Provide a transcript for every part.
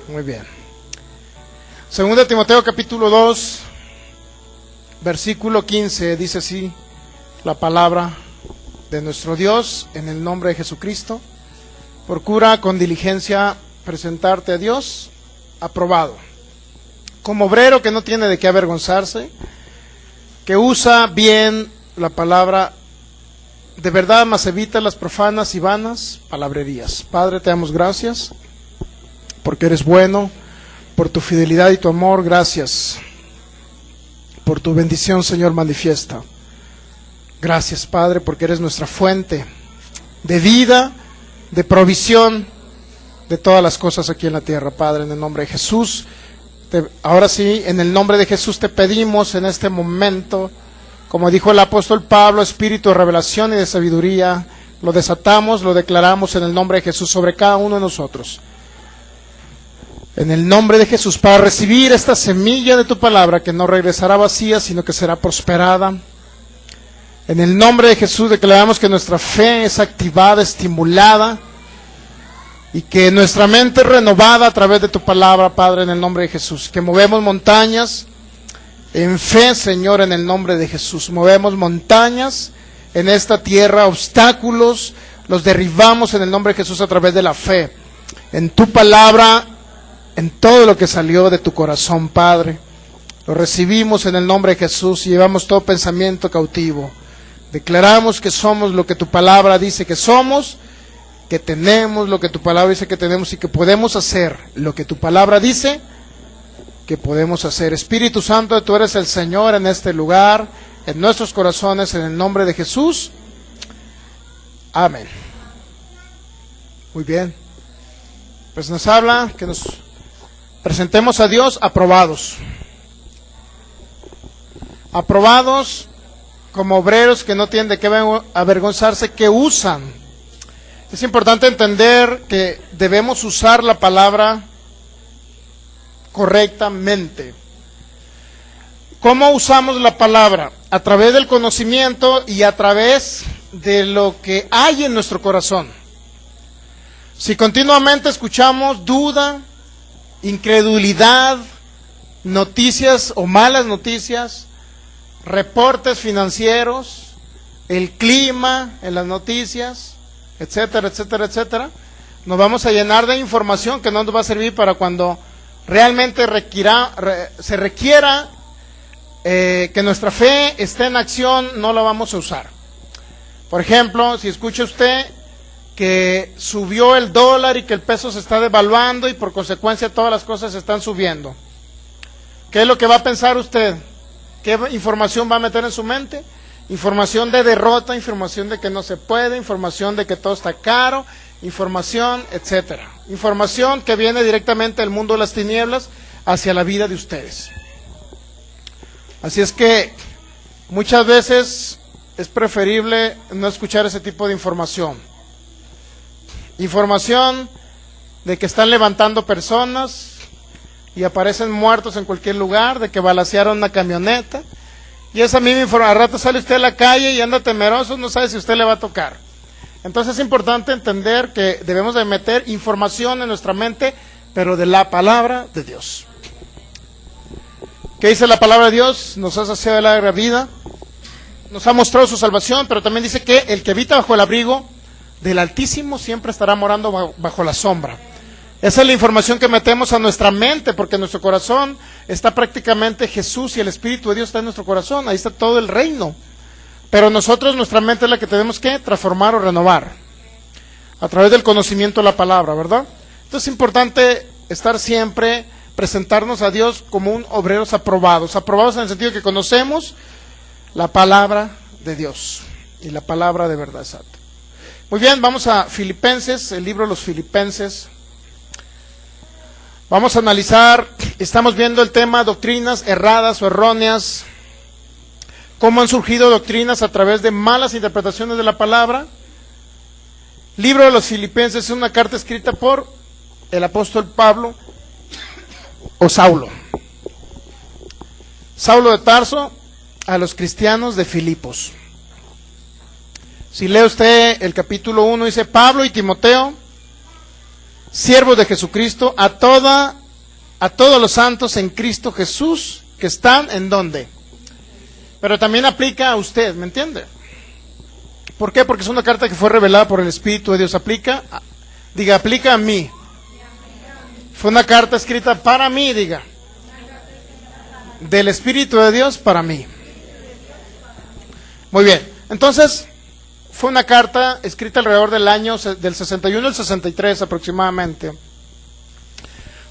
Muy bien. Segunda de Timoteo capítulo 2, versículo 15, dice así la palabra de nuestro Dios en el nombre de Jesucristo. Procura con diligencia presentarte a Dios aprobado, como obrero que no tiene de qué avergonzarse, que usa bien la palabra de verdad, mas evita las profanas y vanas palabrerías. Padre, te damos gracias porque eres bueno, por tu fidelidad y tu amor. Gracias por tu bendición, Señor, manifiesta. Gracias, Padre, porque eres nuestra fuente de vida, de provisión de todas las cosas aquí en la tierra. Padre, en el nombre de Jesús, ahora sí, en el nombre de Jesús te pedimos en este momento, como dijo el apóstol Pablo, espíritu de revelación y de sabiduría, lo desatamos, lo declaramos en el nombre de Jesús sobre cada uno de nosotros. En el nombre de Jesús, para recibir esta semilla de tu palabra que no regresará vacía, sino que será prosperada. En el nombre de Jesús declaramos que nuestra fe es activada, estimulada, y que nuestra mente es renovada a través de tu palabra, Padre, en el nombre de Jesús. Que movemos montañas en fe, Señor, en el nombre de Jesús. Movemos montañas en esta tierra, obstáculos, los derribamos en el nombre de Jesús a través de la fe. En tu palabra, en todo lo que salió de tu corazón, Padre, lo recibimos en el nombre de Jesús y llevamos todo pensamiento cautivo. Declaramos que somos lo que tu palabra dice que somos, que tenemos lo que tu palabra dice que tenemos y que podemos hacer lo que tu palabra dice que podemos hacer. Espíritu Santo, tú eres el Señor en este lugar, en nuestros corazones, en el nombre de Jesús. Amén. Muy bien. Pues nos habla que nos presentemos a Dios aprobados. Aprobados como obreros que no tienen de qué avergonzarse, que usan. Es importante entender que debemos usar la palabra correctamente. ¿Cómo usamos la palabra? A través del conocimiento y a través de lo que hay en nuestro corazón. Si continuamente escuchamos duda, incredulidad, noticias o malas noticias, reportes financieros, el clima en las noticias, etcétera, etcétera, etcétera, nos vamos a llenar de información que no nos va a servir para cuando realmente se requiera que nuestra fe esté en acción, no la vamos a usar. Por ejemplo, si escucha usted que subió el dólar y que el peso se está devaluando y por consecuencia todas las cosas se están subiendo, ¿qué es lo que va a pensar usted? ¿Qué información va a meter en su mente? Información de derrota, información de que no se puede, información de que todo está caro, información, etcétera. Información que viene directamente del mundo de las tinieblas hacia la vida de ustedes. Así es que muchas veces es preferible no escuchar ese tipo de información. Información de que están levantando personas y aparecen muertos en cualquier lugar, de que balacearon una camioneta, y esa misma información, al rato sale usted a la calle y anda temeroso, no sabe si usted le va a tocar. Entonces es importante entender que debemos de meter información en nuestra mente, pero de la palabra de Dios. ¿Qué dice la palabra de Dios? Nos ha saciado de larga vida, nos ha mostrado su salvación, pero también dice que el que habita bajo el abrigo del Altísimo siempre estará morando bajo la sombra. Esa es la información que metemos a nuestra mente, porque en nuestro corazón está prácticamente Jesús y el Espíritu de Dios está en nuestro corazón, ahí está todo el reino. Pero nosotros, nuestra mente es la que tenemos que transformar o renovar a través del conocimiento de la palabra, ¿verdad? Entonces es importante estar siempre, presentarnos a Dios como un obreros aprobados en el sentido de que conocemos la palabra de Dios y la palabra de verdad exacta. Muy bien, vamos a Filipenses, el libro de los Filipenses. Vamos a analizar, estamos viendo el tema doctrinas erradas o erróneas, cómo han surgido doctrinas a través de malas interpretaciones de la palabra. Libro de los Filipenses es una carta escrita por el apóstol Pablo o Saulo. Saulo de Tarso a los cristianos de Filipos. Si lee usted el capítulo 1, dice Pablo y Timoteo, siervo de Jesucristo, a todos los santos en Cristo Jesús, que están ¿en dónde? Pero también aplica a usted, ¿me entiende? ¿Por qué? Porque es una carta que fue revelada por el Espíritu de Dios. Aplica a mí. Fue una carta escrita para mí, diga. Del Espíritu de Dios para mí. Muy bien, entonces fue una carta escrita alrededor del año del 61 al 63 aproximadamente.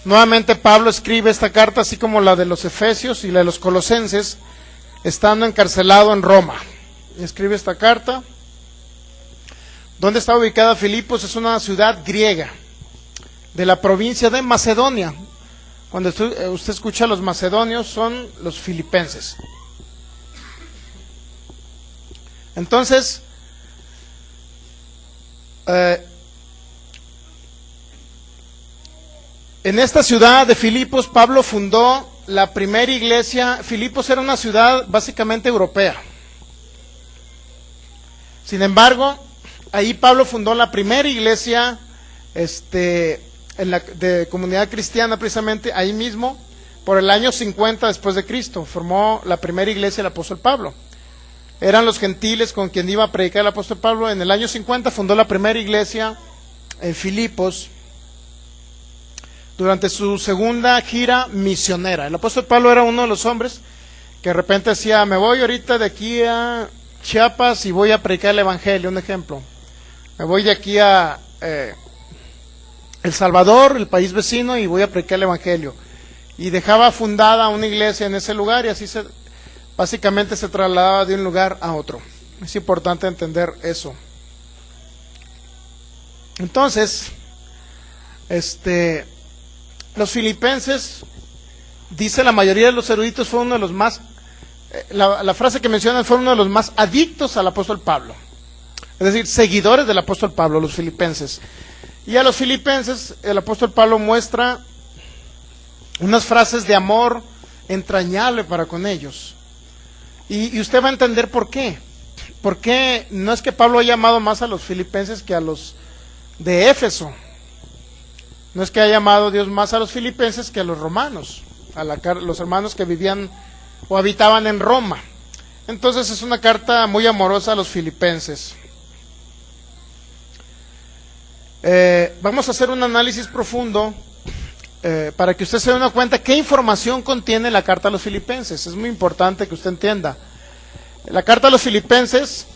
Nuevamente Pablo escribe esta carta, así como la de los Efesios y la de los Colosenses, estando encarcelado en Roma. Escribe esta carta. ¿Dónde está ubicada Filipos? Es una ciudad griega de la provincia de Macedonia. Cuando usted escucha a los macedonios, son los filipenses. Entonces, en esta ciudad de Filipos, Pablo fundó la primera iglesia. Filipos era una ciudad básicamente europea. Sin embargo, ahí Pablo fundó la primera iglesia de comunidad cristiana, precisamente ahí mismo, por el año 50 después de Cristo. Formó la primera iglesia el apóstol Pablo. Eran los gentiles con quien iba a predicar el apóstol Pablo. En el año 50 fundó la primera iglesia en Filipos durante su segunda gira misionera. El apóstol Pablo era uno de los hombres que de repente decía, me voy ahorita de aquí a Chiapas y voy a predicar el evangelio, un ejemplo. Me voy de aquí a El Salvador, el país vecino, y voy a predicar el evangelio. Y dejaba fundada una iglesia en ese lugar y así básicamente se trasladaba de un lugar a otro. Es importante entender eso. Entonces, los filipenses, dice la mayoría de los eruditos, fue uno de los más, la frase que mencionan, fue uno de los más adictos al apóstol Pablo. Es decir, seguidores del apóstol Pablo, los filipenses. Y a los filipenses, el apóstol Pablo muestra unas frases de amor entrañable para con ellos. Y usted va a entender por qué. Porque no es que Pablo haya amado más a los filipenses que a los de Éfeso. No es que haya amado Dios más a los filipenses que a los romanos, los hermanos que vivían o habitaban en Roma. Entonces es una carta muy amorosa a los filipenses. Vamos a hacer un análisis profundo para que usted se dé una cuenta qué información contiene la carta a los filipenses. Es muy importante que usted entienda. La carta a los filipenses,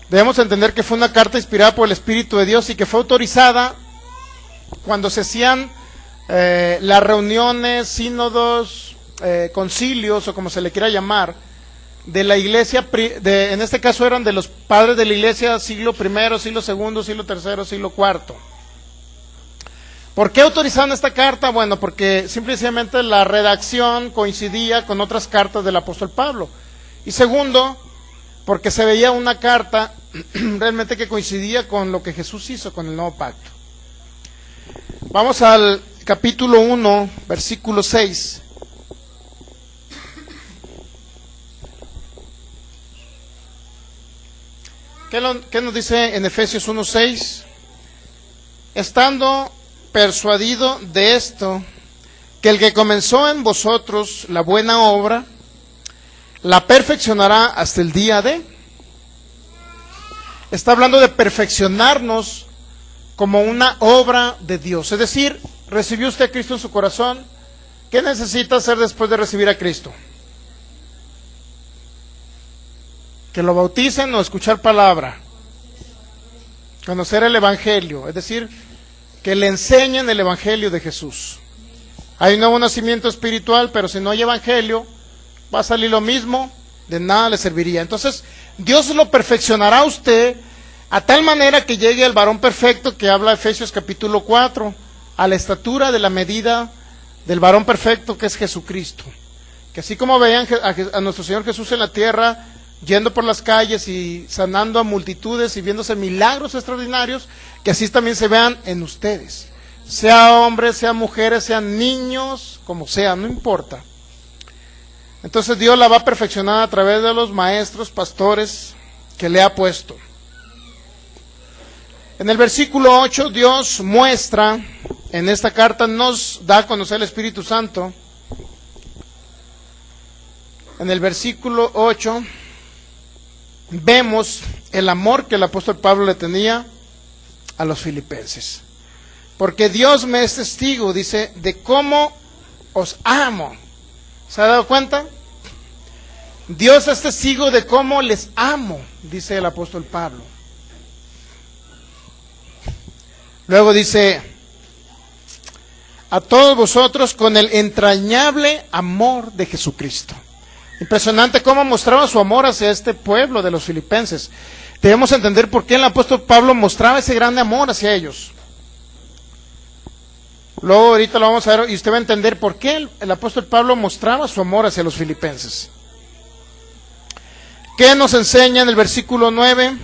debemos entender que fue una carta inspirada por el Espíritu de Dios y que fue autorizada cuando se hacían las reuniones, sínodos, concilios o como se le quiera llamar, de la iglesia, en este caso eran de los padres de la iglesia, siglo I, siglo II, siglo III, siglo IV. ¿Por qué autorizaron esta carta? Bueno, porque simplemente la redacción coincidía con otras cartas del apóstol Pablo. Y segundo, porque se veía una carta realmente que coincidía con lo que Jesús hizo con el nuevo pacto. Vamos al capítulo 1, versículo 6. ¿Qué nos dice en Efesios 1:6? Estando persuadido de esto, que el que comenzó en vosotros la buena obra, la perfeccionará hasta el día de. Está hablando de perfeccionarnos como una obra de Dios. Es decir, recibió usted a Cristo en su corazón. ¿Qué necesita hacer después de recibir a Cristo? Que lo bauticen o escuchar palabra, conocer el evangelio, es decir, que le enseñen el evangelio de Jesús. Hay un nuevo nacimiento espiritual, pero si no hay evangelio, va a salir lo mismo, de nada le serviría. Entonces, Dios lo perfeccionará a usted a tal manera que llegue al varón perfecto que habla Efesios capítulo 4, a la estatura de la medida del varón perfecto que es Jesucristo. Que así como veían a nuestro Señor Jesús en la tierra, yendo por las calles y sanando a multitudes y viéndose milagros extraordinarios, que así también se vean en ustedes, sea hombres, sean mujeres, sean niños, como sea, no importa. Entonces Dios la va a perfeccionar a través de los maestros, pastores que le ha puesto. En el versículo 8 Dios muestra, en esta carta nos da a conocer el Espíritu Santo. En el versículo 8 vemos el amor que el apóstol Pablo le tenía a los filipenses. Porque Dios me es testigo, dice, de cómo os amo. ¿Se ha dado cuenta? Dios es testigo de cómo les amo, dice el apóstol Pablo. Luego dice, a todos vosotros con el entrañable amor de Jesucristo. Impresionante cómo mostraba su amor hacia este pueblo de los filipenses. Debemos entender por qué el apóstol Pablo mostraba ese grande amor hacia ellos. Luego ahorita lo vamos a ver y usted va a entender por qué el apóstol Pablo mostraba su amor hacia los filipenses. ¿Qué nos enseña en el versículo 9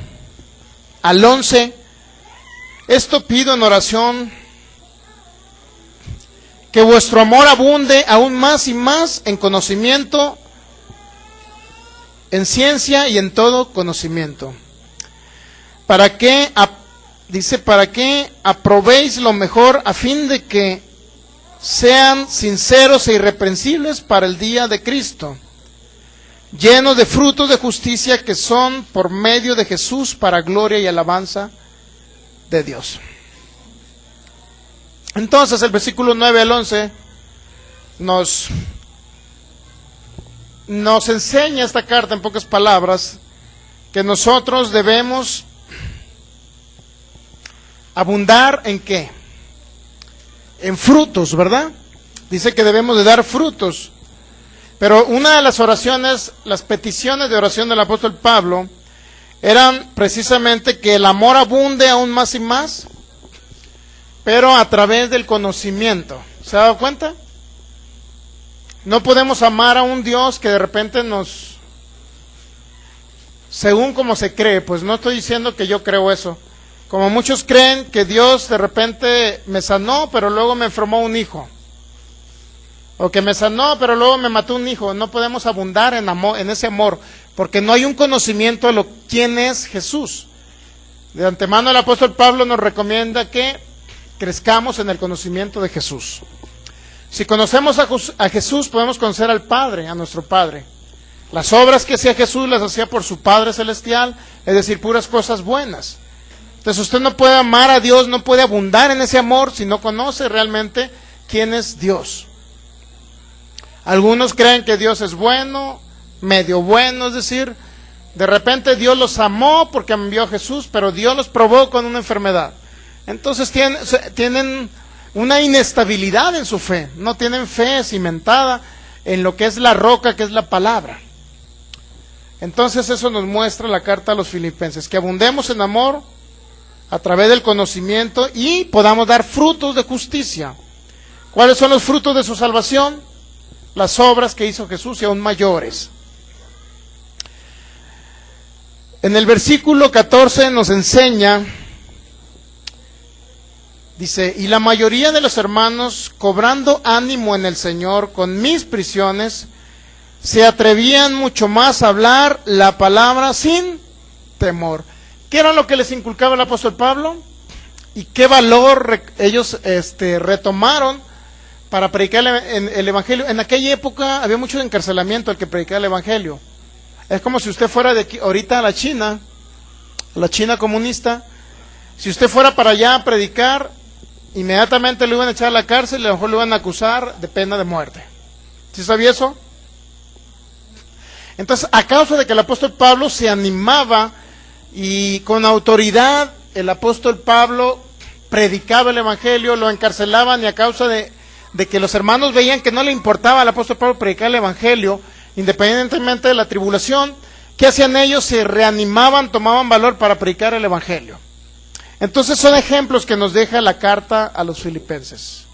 al 11? Esto pido en oración, que vuestro amor abunde aún más y más en conocimiento, en ciencia y en todo conocimiento. Para que, dice, para que aprobéis lo mejor a fin de que sean sinceros e irreprensibles para el día de Cristo, llenos de frutos de justicia que son por medio de Jesús para gloria y alabanza de Dios. Entonces el versículo 9 al 11 nos enseña esta carta en pocas palabras que nosotros debemos abundar ¿en qué? En frutos, ¿verdad? Dice que debemos de dar frutos. Pero una de las oraciones, las peticiones de oración del apóstol Pablo eran precisamente que el amor abunde aún más y más, pero a través del conocimiento. ¿Se ha dado cuenta? No podemos amar a un Dios que de repente nos, según como se cree, pues no estoy diciendo que yo creo eso. Como muchos creen que Dios de repente me sanó, pero luego me enfermó un hijo. O que me sanó, pero luego me mató un hijo. No podemos abundar en amor, en ese amor, porque no hay un conocimiento de quién es Jesús. De antemano el apóstol Pablo nos recomienda que crezcamos en el conocimiento de Jesús. Si conocemos a Jesús, podemos conocer al Padre, a nuestro Padre. Las obras que hacía Jesús las hacía por su Padre Celestial, es decir, puras cosas buenas. Entonces usted no puede amar a Dios, no puede abundar en ese amor si no conoce realmente quién es Dios. Algunos creen que Dios es bueno, medio bueno, es decir, de repente Dios los amó porque envió a Jesús, pero Dios los probó con una enfermedad. Entonces tienen una inestabilidad en su fe, no tienen fe cimentada en lo que es la roca, que es la palabra. Entonces eso nos muestra la carta a los filipenses, que abundemos en amor a través del conocimiento y podamos dar frutos de justicia. ¿Cuáles son los frutos de su salvación? Las obras que hizo Jesús y aún mayores. En el versículo 14 nos enseña, dice, y la mayoría de los hermanos, cobrando ánimo en el Señor con mis prisiones, se atrevían mucho más a hablar la palabra sin temor. ¿Qué era lo que les inculcaba el apóstol Pablo? ¿Y qué valor ellos retomaron para predicar el Evangelio? En aquella época había mucho encarcelamiento al que predicaba el Evangelio. Es como si usted fuera de aquí, ahorita a la China comunista. Si usted fuera para allá a predicar, inmediatamente lo iban a echar a la cárcel y a lo mejor lo iban a acusar de pena de muerte. ¿Sí sabía eso? Entonces, a causa de que el apóstol Pablo se animaba y con autoridad el apóstol Pablo predicaba el Evangelio, lo encarcelaban, y a causa de que los hermanos veían que no le importaba al apóstol Pablo predicar el Evangelio, independientemente de la tribulación, ¿qué hacían ellos? Se reanimaban, tomaban valor para predicar el Evangelio. Entonces son ejemplos que nos deja la carta a los filipenses.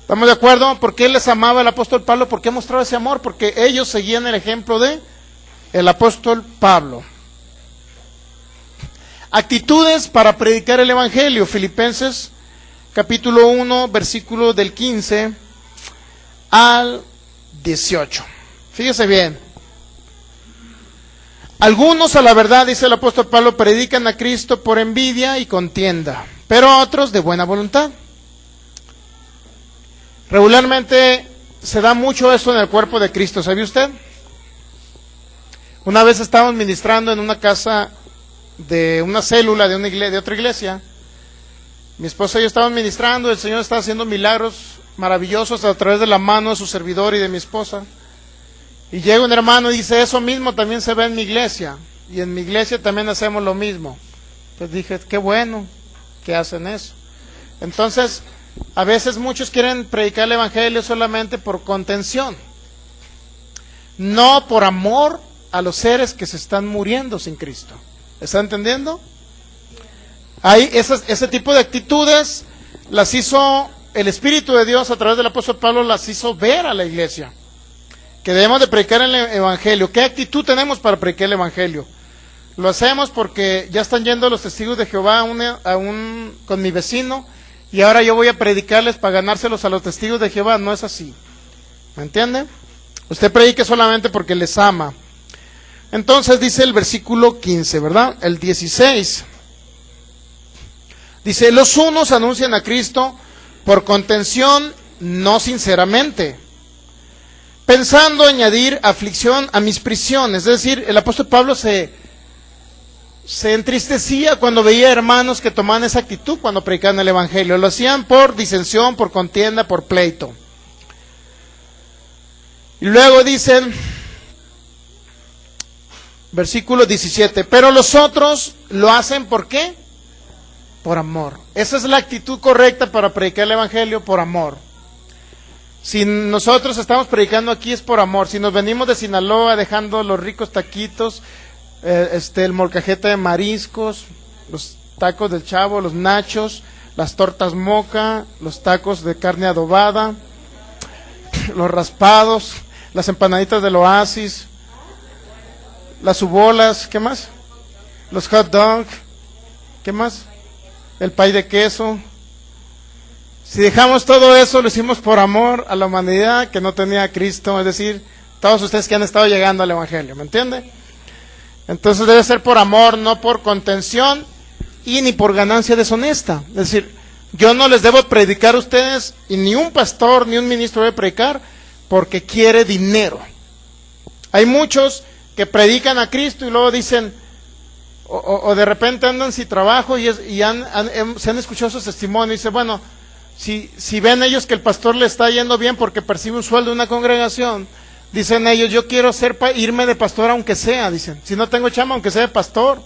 ¿Estamos de acuerdo? ¿Por qué les amaba el apóstol Pablo? ¿Por qué mostraba ese amor? Porque ellos seguían el ejemplo de el apóstol Pablo. Actitudes para predicar el Evangelio. Filipenses capítulo 1, versículo del 15 al 18. Fíjese bien. Algunos, a la verdad, dice el apóstol Pablo, predican a Cristo por envidia y contienda, pero otros de buena voluntad. Regularmente se da mucho eso en el cuerpo de Cristo, ¿sabe usted? Una vez estábamos ministrando en una casa de una célula de una iglesia, de otra iglesia. Mi esposa y yo estábamos ministrando, el Señor estaba haciendo milagros maravillosos a través de la mano de su servidor y de mi esposa. Y llega un hermano y dice, eso mismo también se ve en mi iglesia, y en mi iglesia también hacemos lo mismo. Pues dije, qué bueno que hacen eso. Entonces, a veces muchos quieren predicar el evangelio solamente por contención, no por amor a los seres que se están muriendo sin Cristo. ¿Está entendiendo? Hay ese tipo de actitudes las hizo el Espíritu de Dios a través del apóstol Pablo, las hizo ver a la iglesia que debemos de predicar el evangelio. ¿Qué actitud tenemos para predicar el evangelio? Lo hacemos porque ya están yendo los testigos de Jehová con mi vecino, y ahora yo voy a predicarles para ganárselos a los testigos de Jehová. No es así, ¿me entiende? Usted predique solamente porque les ama. Entonces dice el versículo 15, ¿verdad? El 16 dice, los unos anuncian a Cristo por contención, no sinceramente, pensando añadir aflicción a mis prisiones. Es decir, el apóstol Pablo se entristecía cuando veía hermanos que tomaban esa actitud cuando predicaban el evangelio. Lo hacían por disensión, por contienda, por pleito. Y luego dicen, versículo 17, pero los otros lo hacen ¿por qué? Por amor. Esa es la actitud correcta para predicar el evangelio, por amor. Si nosotros estamos predicando aquí es por amor. Si nos venimos de Sinaloa dejando los ricos taquitos, el molcajete de mariscos, los tacos del Chavo, los nachos, las tortas Moca, los tacos de carne adobada, los raspados, las empanaditas del Oasis, las ubolas, ¿qué más? Los hot dogs, ¿qué más? El pay de queso. Si dejamos todo eso, lo hicimos por amor a la humanidad que no tenía a Cristo, es decir, todos ustedes que han estado llegando al evangelio, ¿me entiende? Entonces debe ser por amor, no por contención y ni por ganancia deshonesta. Es decir, yo no les debo predicar a ustedes, y ni un pastor ni un ministro debe predicar porque quiere dinero. Hay muchos que predican a Cristo y luego dicen, o de repente andan sin trabajo y se han escuchado sus testimonios y dicen, bueno, si ven ellos que el pastor le está yendo bien porque percibe un sueldo de una congregación, dicen ellos, yo quiero irme de pastor aunque sea, dicen, si no tengo chamba aunque sea de pastor,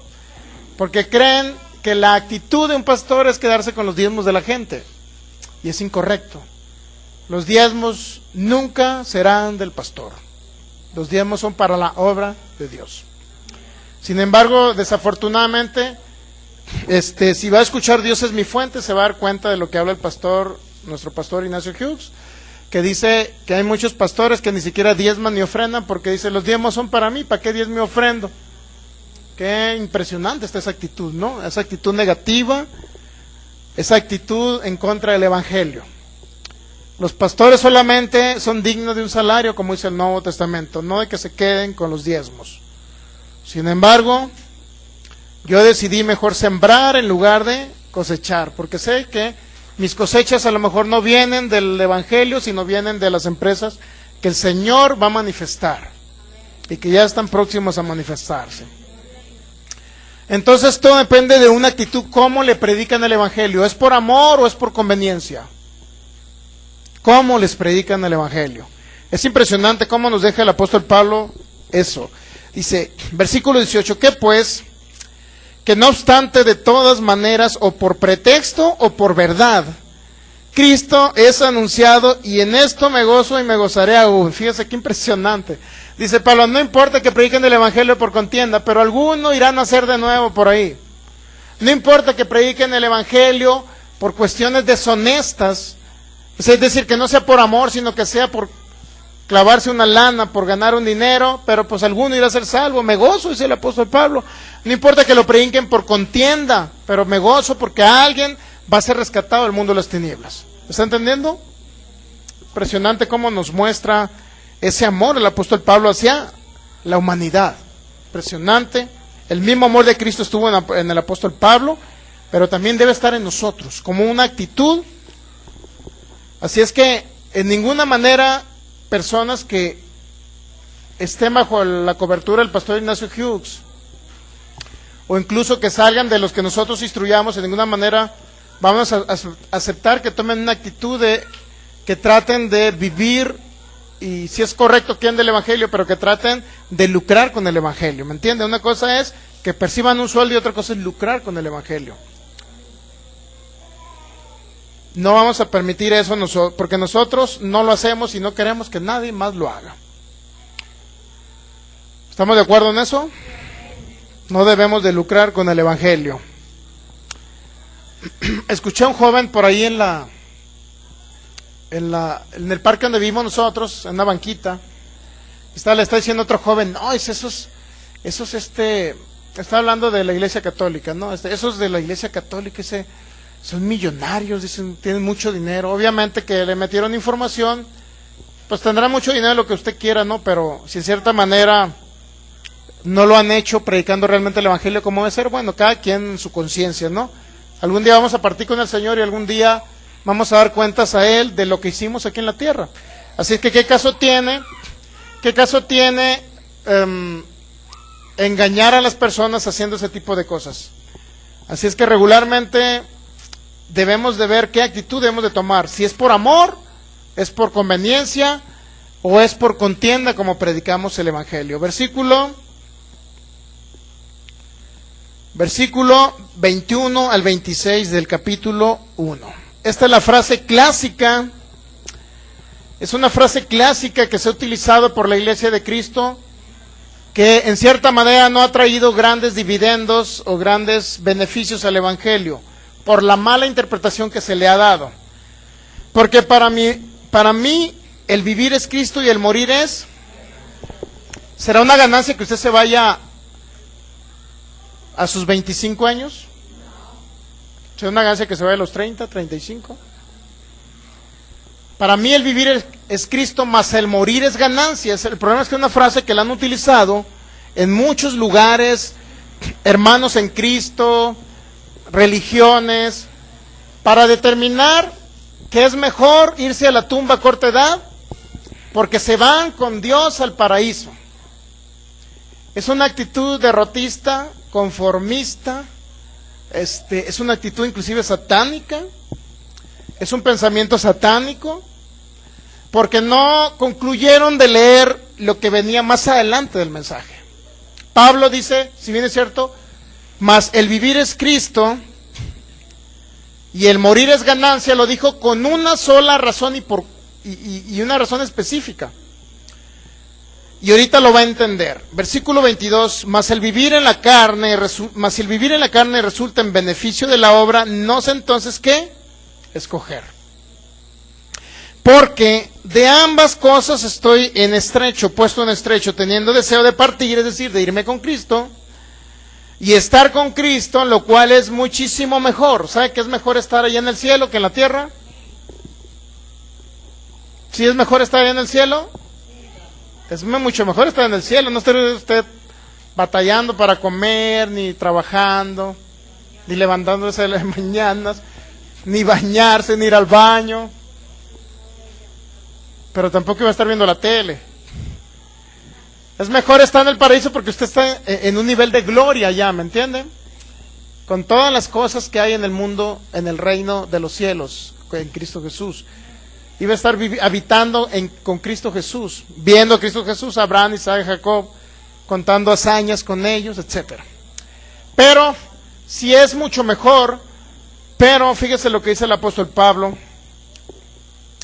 porque creen que la actitud de un pastor es quedarse con los diezmos de la gente, y es incorrecto. Los diezmos nunca serán del pastor, los diezmos son para la obra de Dios. Sin embargo, desafortunadamente, si va a escuchar Dios es mi fuente, se va a dar cuenta de lo que habla el pastor, nuestro pastor Ignacio Hughes, que dice que hay muchos pastores que ni siquiera diezman ni ofrendan, porque dice, los diezmos son para mí, ¿para qué diezmo y ofrendo? Qué impresionante está esa actitud, ¿no? Esa actitud negativa, esa actitud en contra del evangelio. Los pastores solamente son dignos de un salario, como dice el Nuevo Testamento, no de que se queden con los diezmos. Sin embargo, yo decidí mejor sembrar en lugar de cosechar, porque sé que mis cosechas a lo mejor no vienen del evangelio, sino vienen de las empresas que el Señor va a manifestar y que ya están próximos a manifestarse. Entonces todo depende de una actitud, cómo le predican el evangelio, ¿es por amor o es por conveniencia? ¿Cómo les predican el evangelio? Es impresionante cómo nos deja el apóstol Pablo eso. Dice, versículo 18, ¿qué pues? Que no obstante de todas maneras, o por pretexto o por verdad, Cristo es anunciado, y en esto me gozo y me gozaré aún. Fíjese qué impresionante. Dice Pablo, no importa que prediquen el evangelio por contienda, pero alguno irá a nacer de nuevo por ahí. No importa que prediquen el evangelio por cuestiones deshonestas, es decir, que no sea por amor, sino que sea por clavarse una lana, por ganar un dinero, pero pues alguno irá a ser salvo. Me gozo, dice el apóstol Pablo. No importa que lo prediquen por contienda, pero me gozo porque alguien va a ser rescatado del mundo de las tinieblas. ¿Está entendiendo? Impresionante cómo nos muestra ese amor el apóstol Pablo hacia la humanidad. impresionante. El mismo amor de Cristo estuvo en el apóstol Pablo, pero también debe estar en nosotros, como una actitud. Así es que, en ninguna manera, personas que estén bajo la cobertura del pastor Ignacio Hughes, o incluso que salgan de los que nosotros instruyamos, en ninguna manera vamos a aceptar que tomen una actitud que traten de vivir, y si es correcto que anden del evangelio, pero que traten de lucrar con el evangelio, ¿me entiende? Una cosa es que perciban un sueldo y otra cosa es lucrar con el evangelio. No vamos a permitir eso porque nosotros no lo hacemos y no queremos que nadie más lo haga. ¿Estamos de acuerdo en eso? No debemos de lucrar con el evangelio. Escuché a un joven por ahí en el parque donde vivimos nosotros, en una banquita. Le está diciendo otro joven, no, está hablando de la iglesia católica, ¿no? Esos de la iglesia católica, son millonarios, dicen, tienen mucho dinero. Obviamente que le metieron información, pues tendrá mucho dinero, lo que usted quiera, ¿no? Pero si en cierta manera no lo han hecho predicando realmente el evangelio como debe ser, bueno, cada quien en su conciencia, ¿no? Algún día vamos a partir con el Señor y algún día vamos a dar cuentas a Él de lo que hicimos aquí en la tierra. Así es que, ¿qué caso tiene engañar a las personas haciendo ese tipo de cosas? Así es que regularmente debemos de ver qué actitud debemos de tomar. Si es por amor, es por conveniencia o es por contienda, como predicamos el evangelio. Versículo 21 al 26 del capítulo 1. Esta es la frase clásica, es una frase clásica que se ha utilizado por la Iglesia de Cristo, que en cierta manera no ha traído grandes dividendos o grandes beneficios al evangelio, por la mala interpretación que se le ha dado. Porque para mí el vivir es Cristo y el morir será una ganancia que usted se vaya a sus 25 años. ¿Será una ganancia que se vaya a los 30, 35? Para mí el vivir es Cristo, más el morir es ganancia. El problema es que es una frase que la han utilizado en muchos lugares, hermanos en Cristo, religiones, para determinar que es mejor irse a la tumba a corta edad, porque se van con Dios al paraíso. Es una actitud derrotista, conformista, es una actitud inclusive satánica, es un pensamiento satánico, porque no concluyeron de leer lo que venía más adelante del mensaje. Pablo dice, si bien es cierto, mas el vivir es Cristo y el morir es ganancia, lo dijo con una sola razón y una razón específica. Y ahorita lo va a entender. Versículo 22, mas si el vivir en la carne resulta en beneficio de la obra, no sé entonces qué escoger. Porque de ambas cosas estoy puesto en estrecho, teniendo deseo de partir, es decir, de irme con Cristo, y estar con Cristo, lo cual es muchísimo mejor. ¿Sabe que es mejor estar allá en el cielo que en la tierra? ¿Sí es mejor estar allá en el cielo? Es mucho mejor estar en el cielo, no estar usted batallando para comer, ni trabajando, ni levantándose en las mañanas, ni bañarse, ni ir al baño, pero tampoco iba a estar viendo la tele. Es mejor estar en el paraíso porque usted está en un nivel de gloria ya, ¿me entiende? Con todas las cosas que hay en el mundo, en el reino de los cielos, en Cristo Jesús. Iba a estar habitando con Cristo Jesús, viendo a Cristo Jesús, Abraham, Isaac, Jacob, contando hazañas con ellos, etc. Pero, si es mucho mejor, pero fíjese lo que dice el apóstol Pablo,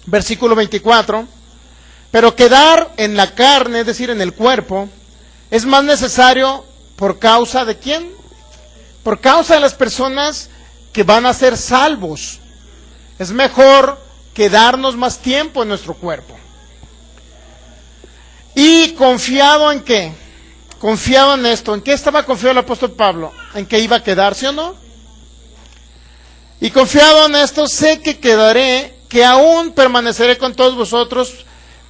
versículo 24, pero quedar en la carne, es decir, en el cuerpo, es más necesario por causa de ¿quién? Por causa de las personas que van a ser salvos. Es mejor quedarnos más tiempo en nuestro cuerpo. ¿Y confiado en qué? Confiado en esto. ¿En qué estaba confiado el apóstol Pablo? ¿En que iba a quedarse o no? Y confiado en esto, sé que quedaré, que aún permaneceré con todos vosotros,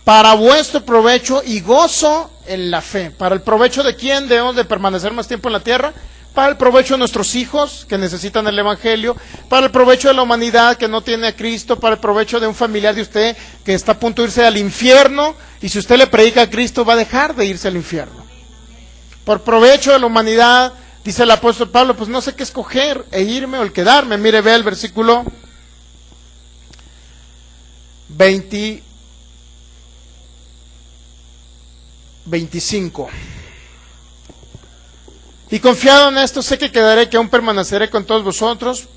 para vuestro provecho y gozo en la fe. ¿Para el provecho de quién debemos de permanecer más tiempo en la tierra? Para el provecho de nuestros hijos que necesitan el Evangelio, para el provecho de la humanidad que no tiene a Cristo, para el provecho de un familiar de usted que está a punto de irse al infierno, y si usted le predica a Cristo va a dejar de irse al infierno. Por provecho de la humanidad, dice el apóstol Pablo, pues no sé qué escoger, e irme o el quedarme. Mire, ve el versículo 25. Y confiado en esto, sé que quedaré, que aún permaneceré con todos vosotros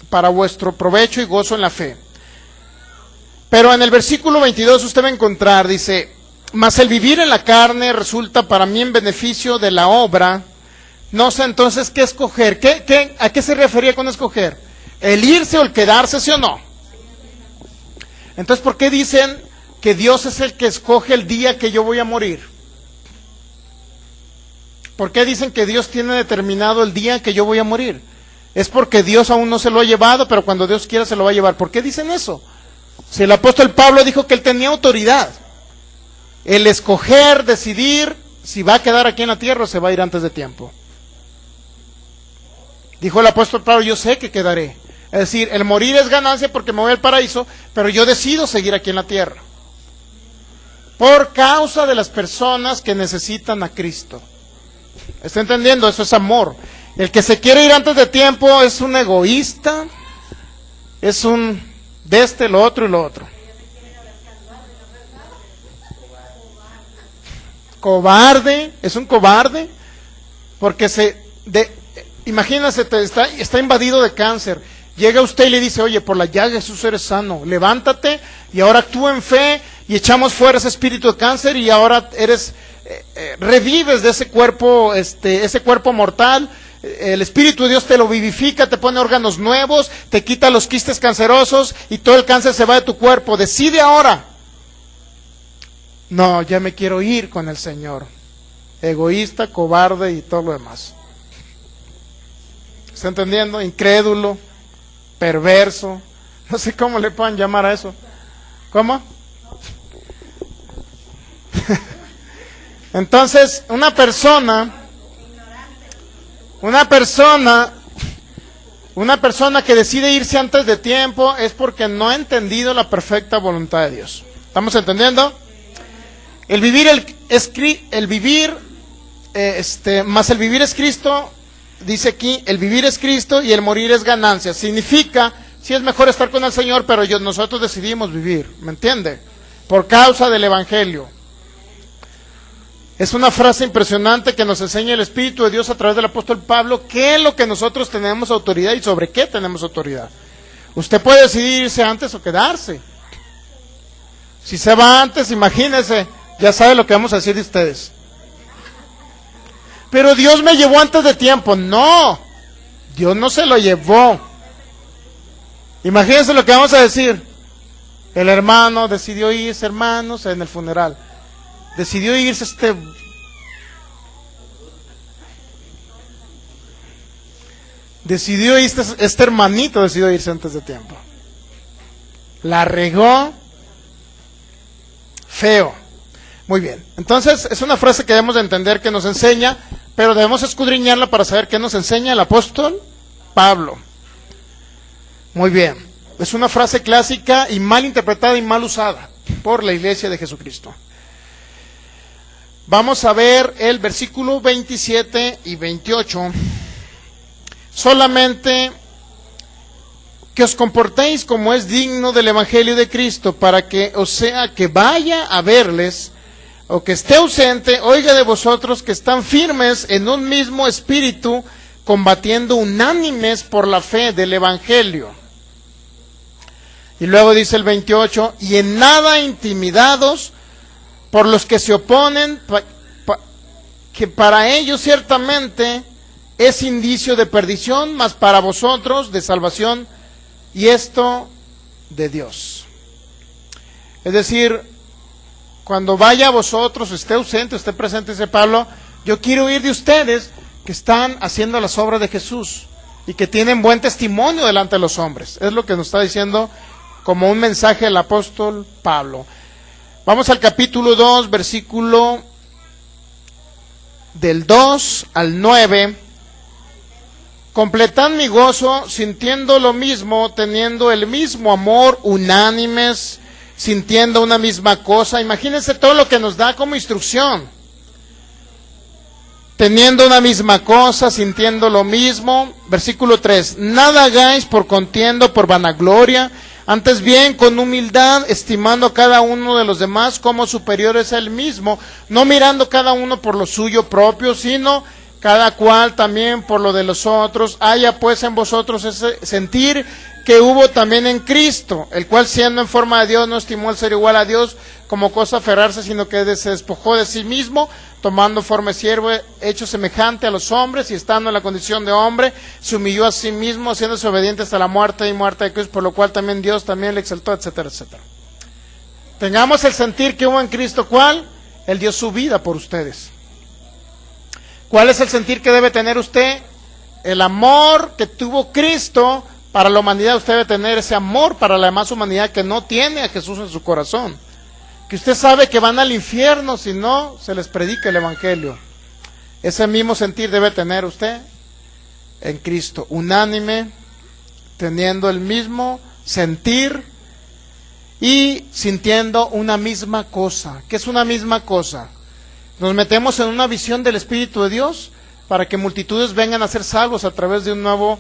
para vuestro provecho y gozo en la fe. Pero en el versículo 22 usted va a encontrar, dice, mas el vivir en la carne resulta para mí en beneficio de la obra. No sé entonces qué escoger. ¿A qué se refería con escoger? ¿El irse o el quedarse, sí o no? Entonces, ¿por qué dicen que Dios es el que escoge el día que yo voy a morir? ¿Por qué dicen que Dios tiene determinado el día que yo voy a morir? Es porque Dios aún no se lo ha llevado, pero cuando Dios quiera se lo va a llevar. ¿Por qué dicen eso? Si el apóstol Pablo dijo que él tenía autoridad, el escoger, decidir si va a quedar aquí en la tierra o se va a ir antes de tiempo. Dijo el apóstol Pablo, yo sé que quedaré. Es decir, el morir es ganancia porque me voy al paraíso, pero yo decido seguir aquí en la tierra. Por causa de las personas que necesitan a Cristo. ¿Está entendiendo? Eso es amor. El que se quiere ir antes de tiempo es un egoísta, es un de lo otro y lo otro. Cobarde, es un cobarde, porque imagínese, está invadido de cáncer. Llega usted y le dice, oye, por la llaga de Jesús eres sano, levántate y ahora actúa en fe y echamos fuera ese espíritu de cáncer y ahora revives de ese cuerpo mortal. El Espíritu de Dios te lo vivifica, te pone órganos nuevos, te quita los quistes cancerosos y todo el cáncer se va de tu cuerpo. Decide ahora. No, ya me quiero ir con el Señor. Egoísta, cobarde y todo lo demás. ¿Está entendiendo? Incrédulo, perverso. No sé cómo le puedan llamar a eso. ¿Cómo? Entonces, una persona que decide irse antes de tiempo es porque no ha entendido la perfecta voluntad de Dios. ¿Estamos entendiendo? Más el vivir es Cristo, dice aquí, el vivir es Cristo y el morir es ganancia. Significa, sí es mejor estar con el Señor, pero nosotros decidimos vivir, ¿me entiende? Por causa del Evangelio. Es una frase impresionante que nos enseña el Espíritu de Dios a través del apóstol Pablo, qué es lo que nosotros tenemos autoridad y sobre qué tenemos autoridad. Usted puede decidir irse antes o quedarse. Si se va antes, imagínese, ya sabe lo que vamos a decir de ustedes. Pero Dios me llevó antes de tiempo. No, Dios no se lo llevó. Imagínense lo que vamos a decir. El hermano decidió irse, hermanos, en el funeral. Decidió irse este hermanito decidió irse antes de tiempo. La regó feo. Muy bien. Entonces, es una frase que debemos de entender, que nos enseña, pero debemos escudriñarla para saber qué nos enseña el apóstol Pablo. Muy bien. Es una frase clásica y mal interpretada y mal usada por la iglesia de Jesucristo. Vamos a ver el versículo 27 y 28. Solamente que os comportéis como es digno del Evangelio de Cristo, para que, o sea, que vaya a verles, o que esté ausente, oiga de vosotros que están firmes en un mismo espíritu, combatiendo unánimes por la fe del Evangelio. Y luego dice el 28, y en nada intimidados por los que se oponen, que para ellos ciertamente es indicio de perdición, mas para vosotros de salvación, y esto de Dios. Es decir, cuando vaya a vosotros, esté ausente, esté presente, dice Pablo, yo quiero oír de ustedes que están haciendo las obras de Jesús y que tienen buen testimonio delante de los hombres. Es lo que nos está diciendo como un mensaje el apóstol Pablo. Vamos al capítulo 2, versículo del 2 al 9. Completad mi gozo, sintiendo lo mismo, teniendo el mismo amor, unánimes, sintiendo una misma cosa. Imagínense todo lo que nos da como instrucción. Teniendo una misma cosa, sintiendo lo mismo. Versículo 3. Nada hagáis por contienda, por vanagloria, antes bien con humildad, estimando a cada uno de los demás como superiores a él mismo, no mirando cada uno por lo suyo propio, sino cada cual también por lo de los otros. Haya pues en vosotros ese sentir que hubo también en Cristo, el cual siendo en forma de Dios no estimó el ser igual a Dios como cosa a aferrarse, sino que se despojó de sí mismo, tomando forma de siervo, hecho semejante a los hombres, y estando en la condición de hombre, se humilló a sí mismo, haciéndose obediente hasta la muerte y muerte de Cristo, por lo cual también Dios también le exaltó, etcétera, etcétera. Tengamos el sentir que hubo en Cristo, ¿cuál? Él dio su vida por ustedes. ¿Cuál es el sentir que debe tener usted? El amor que tuvo Cristo para la humanidad. Usted debe tener ese amor para la demás humanidad que no tiene a Jesús en su corazón. Que usted sabe que van al infierno si no se les predica el evangelio. Ese mismo sentir debe tener usted en Cristo. Unánime, teniendo el mismo sentir y sintiendo una misma cosa. ¿Qué es una misma cosa? Nos metemos en una visión del Espíritu de Dios para que multitudes vengan a ser salvos a través de un nuevo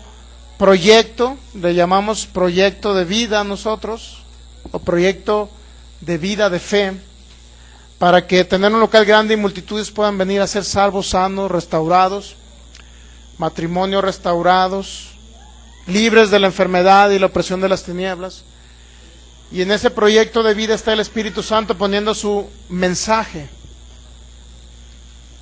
proyecto, le llamamos proyecto de vida a nosotros, o proyecto de vida de fe, para que tener un local grande y multitudes puedan venir a ser salvos, sanos, restaurados, matrimonios restaurados, libres de la enfermedad y la opresión de las tinieblas. Y en ese proyecto de vida está el Espíritu Santo poniendo su mensaje.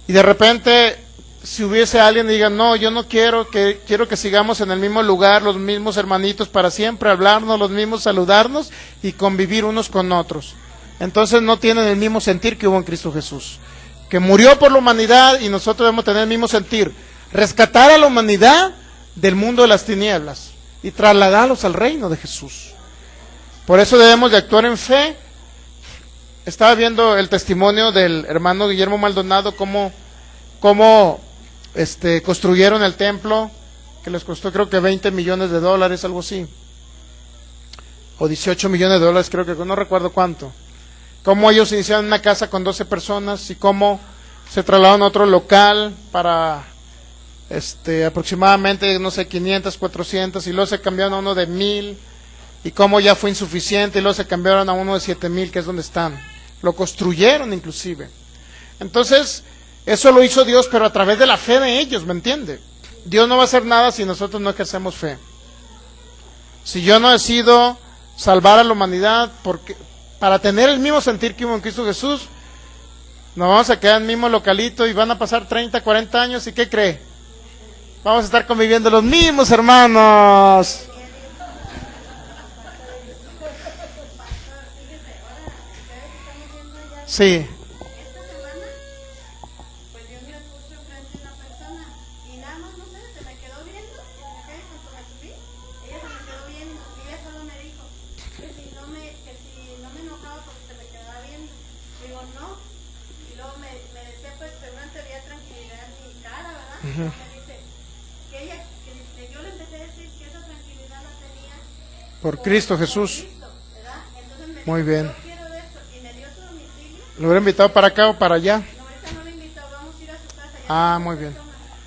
Y de repente, si hubiese alguien que diga, no, yo no quiero que sigamos en el mismo lugar, los mismos hermanitos para siempre, hablarnos, los mismos saludarnos y convivir unos con otros. Entonces no tienen el mismo sentir que hubo en Cristo Jesús, que murió por la humanidad, y nosotros debemos tener el mismo sentir, rescatar a la humanidad del mundo de las tinieblas y trasladarlos al reino de Jesús. Por eso debemos de actuar en fe. Estaba viendo el testimonio del hermano Guillermo Maldonado, cómo construyeron el templo, que les costó creo que $20 millones, algo así, o $18 millones, creo que no recuerdo cuánto. Cómo ellos iniciaron una casa con 12 personas y cómo se trasladaron a otro local para aproximadamente, no sé, 500, 400, y luego se cambiaron a uno de 1000, y cómo ya fue insuficiente, y luego se cambiaron a uno de 7000, que es donde están. Lo construyeron inclusive. Entonces, eso lo hizo Dios, pero a través de la fe de ellos, ¿me entiende? Dios no va a hacer nada si nosotros no ejercemos fe. Si yo no decido salvar a la humanidad para tener el mismo sentir que hubo en Cristo Jesús, nos vamos a quedar en el mismo localito y van a pasar 30, 40 años, ¿y qué cree? Vamos a estar conviviendo los mismos hermanos. Sí. Esta semana, pues Dios me puso enfrente a una persona y nada más, no sé, se me quedó viendo, cuando me subí, ella se me quedó viendo y ella solo me dijo que si no me enojaba porque se me quedaba viendo. Digo, no. Y luego me decía, pues, pero una teoría de tranquilidad en mi cara, ¿verdad? Me dice que yo le empecé a decir que esa tranquilidad la tenía Por Cristo Jesús. Cristo, ¿verdad? Entonces me Muy dijo, bien. yo quiero esto, y me dio su domicilio. ¿Lo hubiera invitado para acá o para allá? No, ahorita no lo invito, vamos a ir a su casa. Ah, muy bien.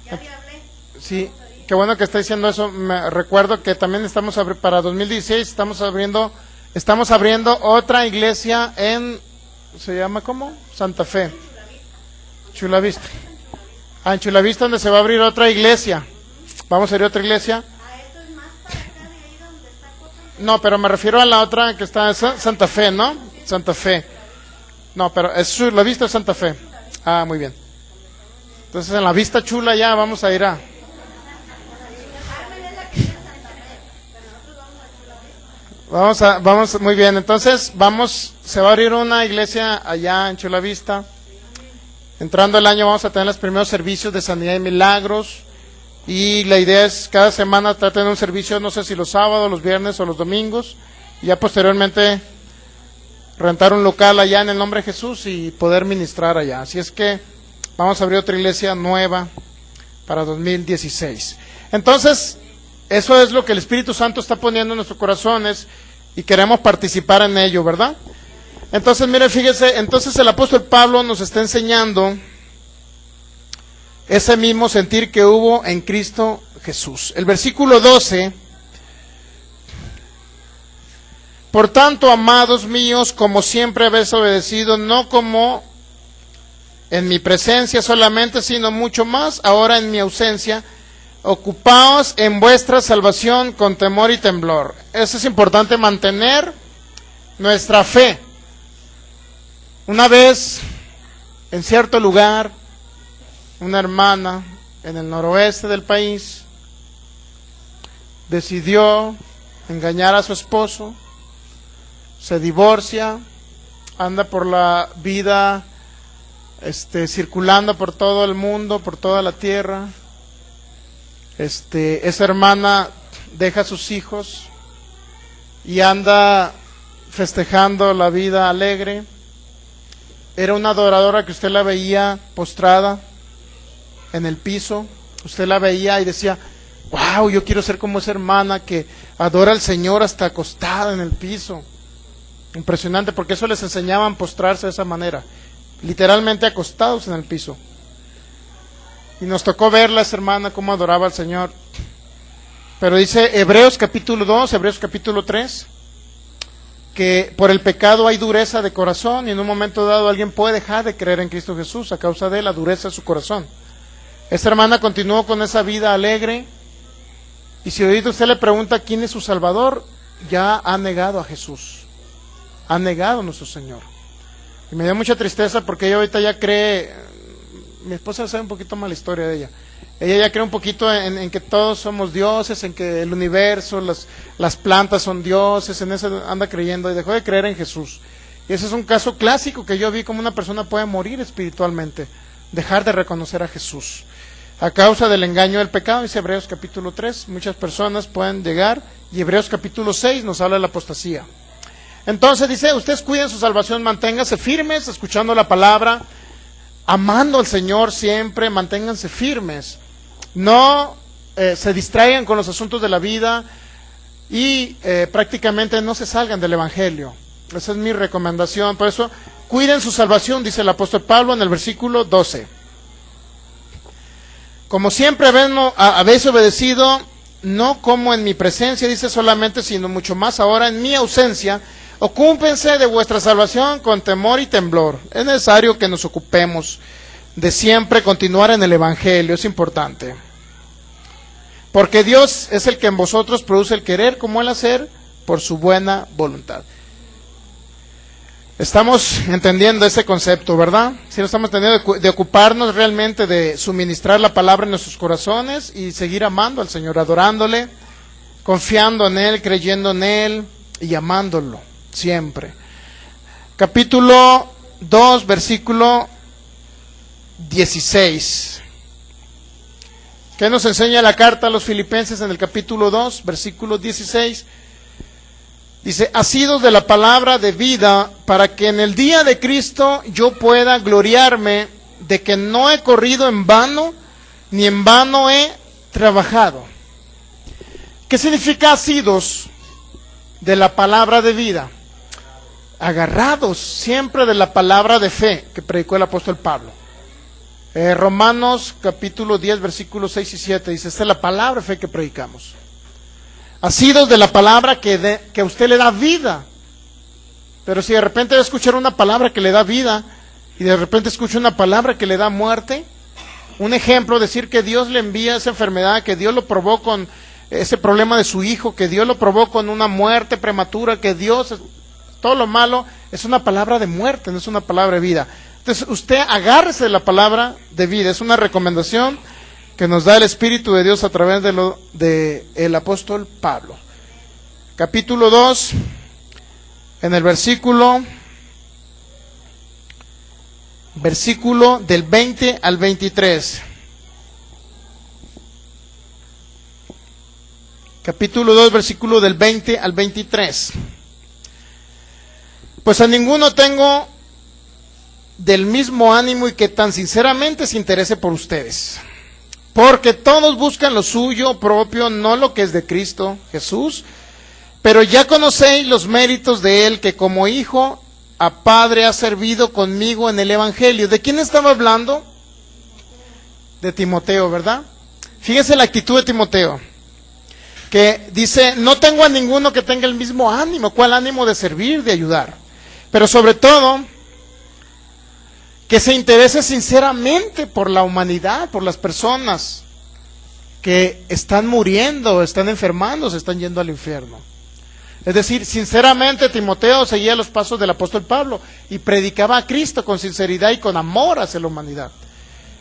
Ya le hablé. Sí, qué bueno que está diciendo eso. Me recuerdo que también estamos para 2016 estamos abriendo otra iglesia ¿se llama cómo? Santa Fe. Chulavista. En Chulavista, donde se va a abrir otra iglesia. Vamos a ir a otra iglesia. Ah, esto es más para acá de ahí donde está Copa. No, pero me refiero a la otra que está en Santa Fe, ¿no? Santa Fe. No, pero es Chulavista o Santa Fe. Ah, muy bien. Entonces en la Vista Chula ya vamos a ir a... Vamos, muy bien. Entonces se va a abrir una iglesia allá en Chulavista. Entrando el año vamos a tener los primeros servicios de sanidad y milagros. Y la idea es cada semana tratar de tener un servicio, no sé si los sábados, los viernes o los domingos. Y ya posteriormente rentar un local allá en el nombre de Jesús y poder ministrar allá. Así es que vamos a abrir otra iglesia nueva para 2016. Entonces, eso es lo que el Espíritu Santo está poniendo en nuestros corazones y queremos participar en ello, ¿verdad? Entonces, mire, fíjese, entonces el apóstol Pablo nos está enseñando ese mismo sentir que hubo en Cristo Jesús. El versículo 12: por tanto, amados míos, como siempre habéis obedecido, no como en mi presencia solamente, sino mucho más ahora en mi ausencia, ocupaos en vuestra salvación con temor y temblor. Eso es importante, mantener nuestra fe. Una vez, en cierto lugar, una hermana en el noroeste del país decidió engañar a su esposo, se divorcia, anda por la vida circulando por todo el mundo, por toda la tierra. Esa hermana deja a sus hijos y anda festejando la vida alegre. Era una adoradora que usted la veía postrada en el piso, usted la veía y decía, wow, yo quiero ser como esa hermana que adora al Señor hasta acostada en el piso. Impresionante, porque eso les enseñaban a postrarse de esa manera, literalmente acostados en el piso. Y nos tocó verla, esa hermana, cómo adoraba al Señor. Pero dice Hebreos capítulo 2, Hebreos capítulo 3, que por el pecado hay dureza de corazón y en un momento dado alguien puede dejar de creer en Cristo Jesús a causa de la dureza de su corazón. Esta hermana continuó con esa vida alegre y si ahorita usted le pregunta quién es su Salvador, ya ha negado a Jesús, ha negado a nuestro Señor. Y me dio mucha tristeza porque ella ahorita ya cree, mi esposa sabe un poquito más la historia de ella. Ella ya cree un poquito en que todos somos dioses, en que el universo, las plantas son dioses, en eso anda creyendo y dejó de creer en Jesús. Y ese es un caso clásico que yo vi como una persona puede morir espiritualmente, dejar de reconocer a Jesús. A causa del engaño del pecado, dice Hebreos capítulo 3, muchas personas pueden llegar, y Hebreos capítulo 6 nos habla de la apostasía. Entonces dice, ustedes cuiden su salvación, manténganse firmes, escuchando la palabra, amando al Señor siempre, manténganse firmes. No se distraigan con los asuntos de la vida y prácticamente no se salgan del Evangelio. Esa es mi recomendación. Por eso, cuiden su salvación, dice el apóstol Pablo en el versículo 12. Como siempre habéis obedecido, no como en mi presencia, dice solamente, sino mucho más ahora en mi ausencia, ocúpense de vuestra salvación con temor y temblor. Es necesario que nos ocupemos de siempre continuar en el Evangelio, es importante. Porque Dios es el que en vosotros produce el querer como el hacer por su buena voluntad. Estamos entendiendo ese concepto, ¿verdad? Sí, lo estamos entendiendo, de ocuparnos realmente de suministrar la palabra en nuestros corazones y seguir amando al Señor, adorándole, confiando en Él, creyendo en Él y amándolo siempre. Capítulo 2, versículo 16. ¿Qué nos enseña la carta a los Filipenses en el capítulo 2, versículo 16? Dice, asidos de la palabra de vida, para que en el día de Cristo yo pueda gloriarme de que no he corrido en vano, ni en vano he trabajado. ¿Qué significa asidos de la palabra de vida? Agarrados siempre de la palabra de fe que predicó el apóstol Pablo. Romanos capítulo 10, versículos 6 y 7, dice, esta es la palabra de fe que predicamos. Asidos de la palabra que a usted le da vida. Pero si de repente va a escuchar una palabra que le da vida y de repente escucha una palabra que le da muerte, un ejemplo, decir que Dios le envía esa enfermedad, que Dios lo probó con ese problema de su hijo, que Dios lo probó con una muerte prematura, que Dios, todo lo malo, es una palabra de muerte, no es una palabra de vida. Entonces usted agárrese de la palabra de vida, es una recomendación que nos da el Espíritu de Dios a través de el apóstol Pablo. Capítulo 2, en el versículo del 20 al 23. Capítulo 2, versículo del 20 al 23. Pues a ninguno tengo del mismo ánimo y que tan sinceramente se interese por ustedes. Porque todos buscan lo suyo propio, no lo que es de Cristo Jesús. Pero ya conocéis los méritos de Él, que como hijo a padre ha servido conmigo en el Evangelio. ¿De quién estaba hablando? De Timoteo, ¿verdad? Fíjense la actitud de Timoteo, que dice, no tengo a ninguno que tenga el mismo ánimo. ¿Cuál ánimo? De servir, de ayudar. Pero sobre todo, que se interese sinceramente por la humanidad, por las personas que están muriendo, están enfermando, se están yendo al infierno. Es decir, sinceramente Timoteo seguía los pasos del apóstol Pablo y predicaba a Cristo con sinceridad y con amor hacia la humanidad.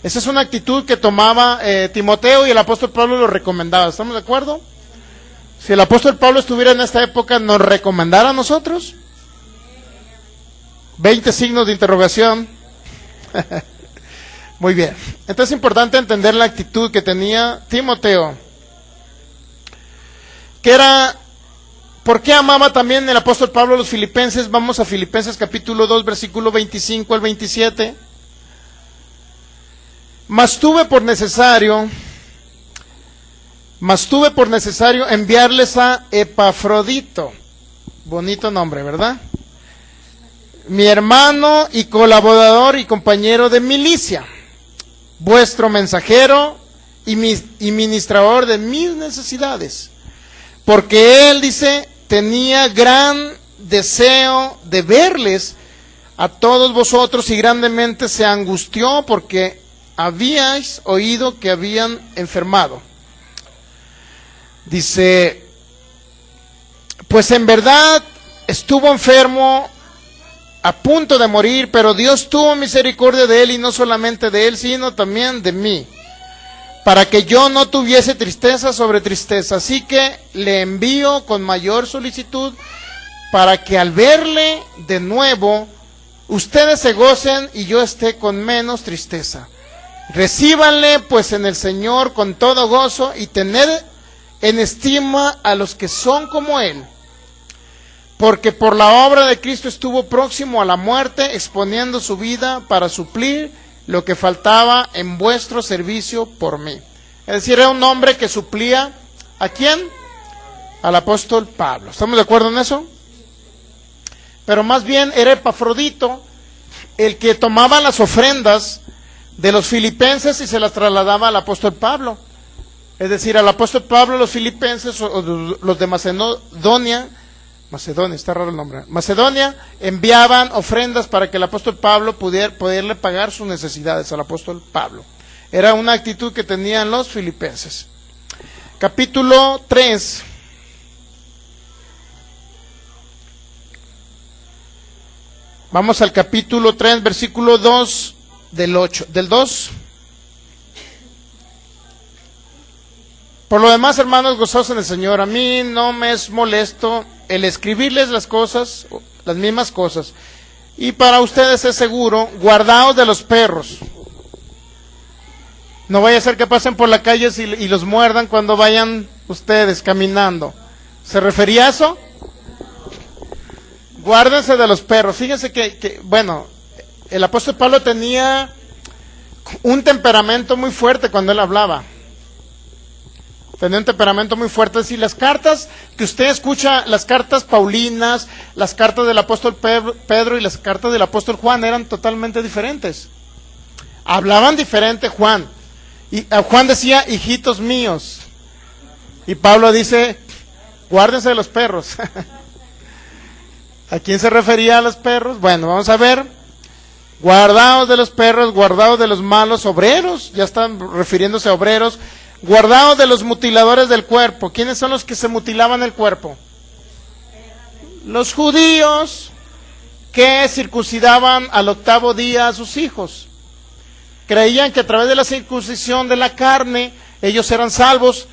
Esa es una actitud que tomaba Timoteo y el apóstol Pablo lo recomendaba. ¿Estamos de acuerdo? Si el apóstol Pablo estuviera en esta época, ¿nos recomendara a nosotros? 20 signos de interrogación. Muy bien. Entonces es importante entender la actitud que tenía Timoteo. Que era, ¿por qué amaba también el apóstol Pablo a los filipenses? Vamos a Filipenses capítulo 2, versículo 25 al 27. Mas tuve por necesario enviarles a Epafrodito. Bonito nombre, ¿verdad? Mi hermano y colaborador y compañero de milicia, vuestro mensajero y ministrador de mis necesidades, porque él, dice, tenía gran deseo de verles a todos vosotros y grandemente se angustió porque habíais oído que habían enfermado. Dice, pues en verdad estuvo enfermo a punto de morir, pero Dios tuvo misericordia de él, y no solamente de él, sino también de mí, para que yo no tuviese tristeza sobre tristeza. Así que le envío con mayor solicitud, para que al verle de nuevo, ustedes se gocen y yo esté con menos tristeza. Recíbanle pues en el Señor con todo gozo, y tened en estima a los que son como él. Porque por la obra de Cristo estuvo próximo a la muerte, exponiendo su vida para suplir lo que faltaba en vuestro servicio por mí. Es decir, era un hombre que suplía, ¿a quién? Al apóstol Pablo. ¿Estamos de acuerdo en eso? Pero más bien era Epafrodito el que tomaba las ofrendas de los filipenses y se las trasladaba al apóstol Pablo. Es decir, al apóstol Pablo, los filipenses, o los de Macedonia, está raro el nombre, Macedonia, enviaban ofrendas para que el apóstol Pablo poderle pagar sus necesidades al apóstol Pablo. Era una actitud que tenían los filipenses. Capítulo 3. Vamos al capítulo 3, versículo 2 del 2. Por lo demás, hermanos, gozosos en el Señor. A mí no me es molesto el escribirles las cosas, las mismas cosas. Y para ustedes es seguro, guardaos de los perros. No vaya a ser que pasen por la calle y los muerdan cuando vayan ustedes caminando. ¿Se refería a eso? Guárdense de los perros. Fíjense que bueno, el apóstol Pablo tenía un temperamento muy fuerte cuando él hablaba. Tenía un temperamento muy fuerte. Es decir, las cartas que usted escucha, las cartas paulinas, las cartas del apóstol Pedro y las cartas del apóstol Juan eran totalmente diferentes. Hablaban diferente Juan. Y Juan decía, hijitos míos. Y Pablo dice, guárdense de los perros. ¿A quién se refería a los perros? Bueno, vamos a ver. Guardaos de los perros, guardaos de los malos obreros. Ya están refiriéndose a obreros. Guardaos de los mutiladores del cuerpo. ¿Quiénes son los que se mutilaban el cuerpo? Los judíos que circuncidaban al 8º día a sus hijos. Creían que a través de la circuncisión de la carne ellos eran salvos,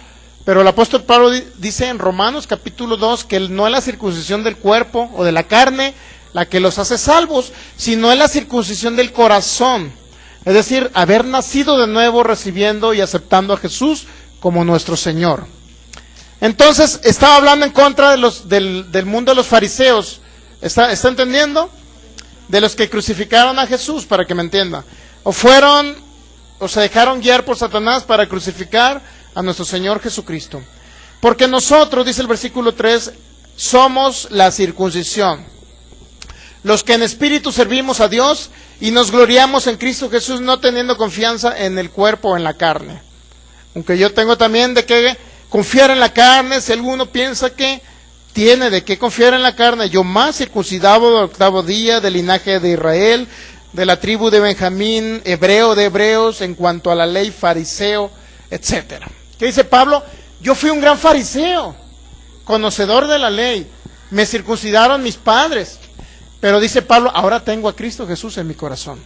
pero el apóstol Pablo dice en Romanos capítulo 2 que no es la circuncisión del cuerpo o de la carne la que los hace salvos, sino es la circuncisión del corazón. Es decir, haber nacido de nuevo, recibiendo y aceptando a Jesús como nuestro Señor. Entonces, estaba hablando en contra de del mundo de los fariseos, ¿Está entendiendo? De los que crucificaron a Jesús, para que me entienda. O se dejaron guiar por Satanás para crucificar a nuestro Señor Jesucristo. Porque nosotros, dice el versículo 3, somos la circuncisión, los que en espíritu servimos a Dios y nos gloriamos en Cristo Jesús, no teniendo confianza en el cuerpo o en la carne. Aunque yo tengo también de qué confiar en la carne, si alguno piensa que tiene de qué confiar en la carne, yo más circuncidado del 8º día, del linaje de Israel, de la tribu de Benjamín, hebreo de hebreos, en cuanto a la ley, fariseo, etcétera. ¿Qué dice Pablo? Yo fui un gran fariseo, conocedor de la ley, me circuncidaron mis padres, pero dice Pablo, ahora tengo a Cristo Jesús en mi corazón.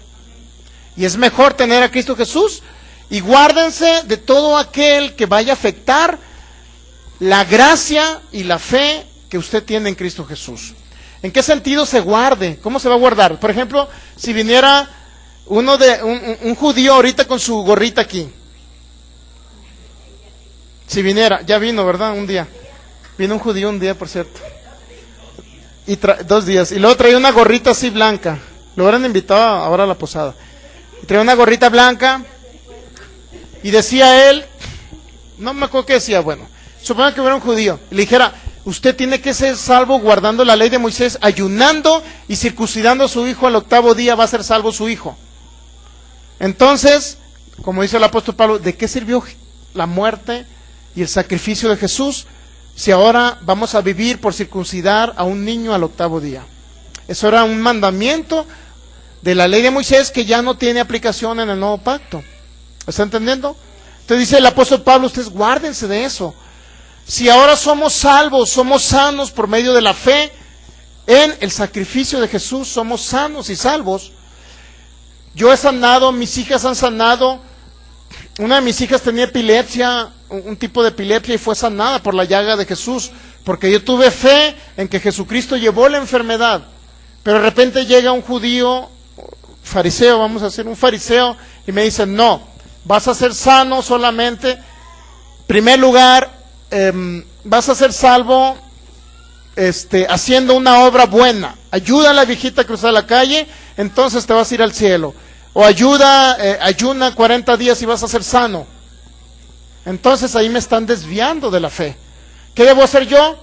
Y es mejor tener a Cristo Jesús, y guárdense de todo aquel que vaya a afectar la gracia y la fe que usted tiene en Cristo Jesús. ¿En qué sentido se guarde? ¿Cómo se va a guardar? Por ejemplo, si viniera un judío ahorita con su gorrita aquí. Si viniera, ya vino, ¿verdad? Un día. Vino un judío un día, por cierto. Y 2 días. Y luego traía una gorrita así blanca. Lo hubieran invitado ahora a la posada. Y traía una gorrita blanca. Y decía él, no me acuerdo qué decía, bueno, supongo que hubiera un judío. Y le dijera, usted tiene que ser salvo guardando la ley de Moisés, ayunando y circuncidando a su hijo al 8º día va a ser salvo su hijo. Entonces, como dice el apóstol Pablo, ¿de qué sirvió la muerte y el sacrificio de Jesús si ahora vamos a vivir por circuncidar a un niño al 8º día? Eso era un mandamiento de la ley de Moisés que ya no tiene aplicación en el nuevo pacto. ¿Está entendiendo? Entonces dice el apóstol Pablo, ustedes guárdense de eso. Si ahora somos salvos, somos sanos por medio de la fe en el sacrificio de Jesús, somos sanos y salvos. Yo he sanado, mis hijas han sanado. Una de mis hijas tenía epilepsia, un tipo de epilepsia, y fue sanada por la llaga de Jesús, porque yo tuve fe en que Jesucristo llevó la enfermedad. Pero de repente llega un judío, fariseo, vamos a hacer un fariseo, y me dice, no, vas a ser sano solamente, en primer lugar, vas a ser salvo haciendo una obra buena. Ayuda a la viejita a cruzar la calle, entonces te vas a ir al cielo. O ayuna 40 días y vas a ser sano. Entonces ahí me están desviando de la fe. ¿Qué debo hacer yo?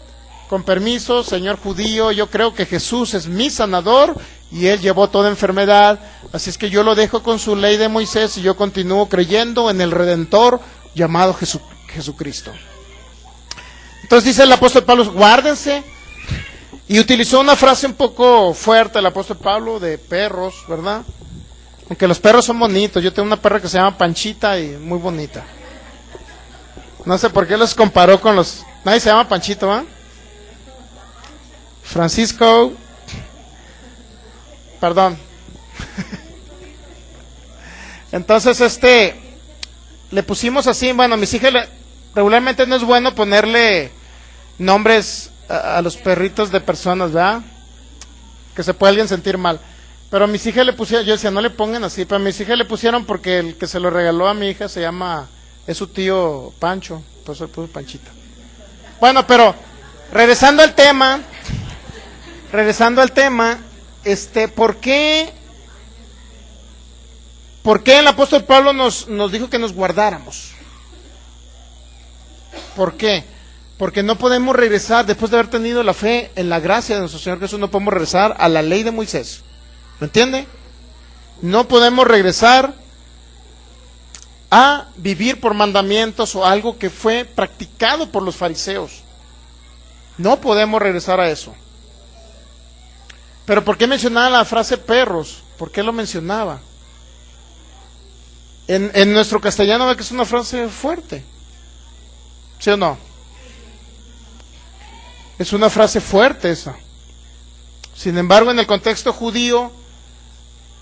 Con permiso, señor judío, yo creo que Jesús es mi sanador y Él llevó toda enfermedad, así es que yo lo dejo con su ley de Moisés y yo continúo creyendo en el Redentor llamado Jesucristo. Entonces dice el apóstol Pablo, guárdense, y utilizó una frase un poco fuerte el apóstol Pablo de perros, ¿verdad? Aunque los perros son bonitos, yo tengo una perra que se llama Panchita y muy bonita. No sé por qué los comparó con los... Nadie se llama Panchito, ¿va? Francisco... Perdón. Entonces, le pusimos así, bueno, a mis hijas regularmente no es bueno ponerle nombres a los perritos de personas, ¿verdad? Que se puede alguien sentir mal. Pero a mis hijas le pusieron, yo decía, no le pongan así, pero a mis hijas le pusieron porque el que se lo regaló a mi hija es su tío Pancho, por eso le puso Panchita. Bueno, pero regresando al tema, ¿por qué el apóstol Pablo nos dijo que nos guardáramos? ¿Por qué? Porque no podemos regresar, después de haber tenido la fe en la gracia de nuestro Señor Jesús, no podemos regresar a la ley de Moisés. ¿Me entiende? No podemos regresar a vivir por mandamientos o algo que fue practicado por los fariseos. No podemos regresar a eso. Pero ¿por qué mencionaba la frase perros? ¿Por qué lo mencionaba? En nuestro castellano ve que es una frase fuerte. ¿Sí o no? Es una frase fuerte esa. Sin embargo, en el contexto judío,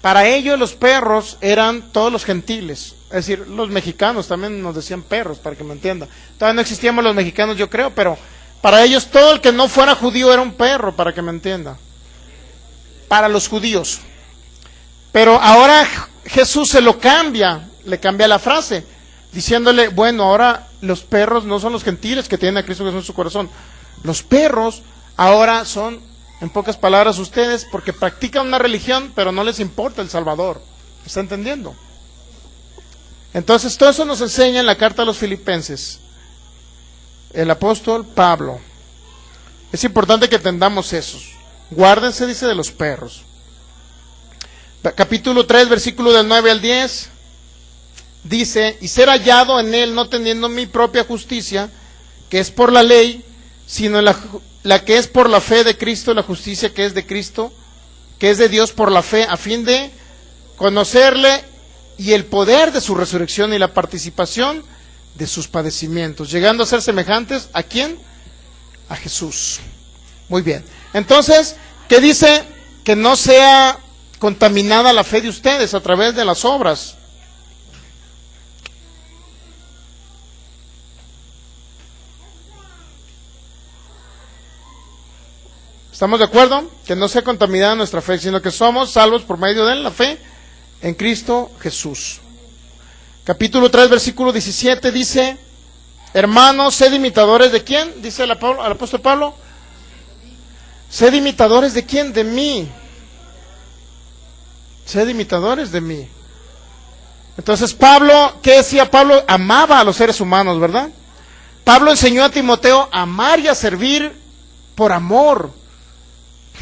para ellos los perros eran todos los gentiles. Es decir, los mexicanos también nos decían perros, para que me entienda. Todavía no existíamos los mexicanos, yo creo, pero para ellos todo el que no fuera judío era un perro, para que me entienda. Para los judíos. Pero ahora Jesús se lo cambia, le cambia la frase, diciéndole, bueno, ahora los perros no son los gentiles que tienen a Cristo Jesús en su corazón. Los perros ahora son En pocas palabras, ustedes, porque practican una religión, pero no les importa el Salvador. ¿Está entendiendo? Entonces, todo eso nos enseña en la carta a los Filipenses el apóstol Pablo. Es importante que entendamos eso. Guárdense, dice, de los perros. Capítulo 3, versículo del 9 al 10, dice: y ser hallado en él, no teniendo mi propia justicia, que es por la ley, sino la que es por la fe de Cristo, la justicia que es de Cristo, que es de Dios por la fe, a fin de conocerle y el poder de su resurrección y la participación de sus padecimientos, llegando a ser semejantes, ¿a quién? A Jesús. Muy bien. Entonces, ¿qué dice? Que no sea contaminada la fe de ustedes a través de las obras. ¿Estamos de acuerdo? Que no sea contaminada nuestra fe, sino que somos salvos por medio de la fe en Cristo Jesús. Capítulo 3, versículo 17 dice: hermanos, sed imitadores de quién, dice el apóstol Pablo. Sed imitadores de quién, de mí. Sed imitadores de mí. Entonces Pablo, ¿qué decía Pablo? Amaba a los seres humanos, ¿verdad? Pablo enseñó a Timoteo a amar y a servir por amor,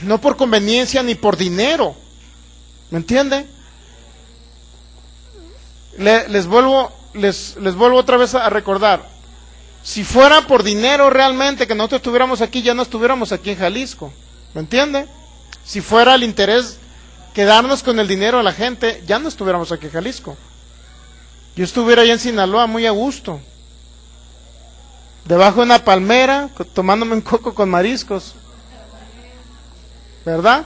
no por conveniencia ni por dinero. ¿Me entiende? Les vuelvo otra vez a recordar. Si fuera por dinero realmente que nosotros estuviéramos aquí, ya no estuviéramos aquí en Jalisco. ¿Me entiende? Si fuera el interés quedarnos con el dinero de la gente, ya no estuviéramos aquí en Jalisco. Yo estuviera allá en Sinaloa muy a gusto, debajo de una palmera, tomándome un coco con mariscos, ¿verdad?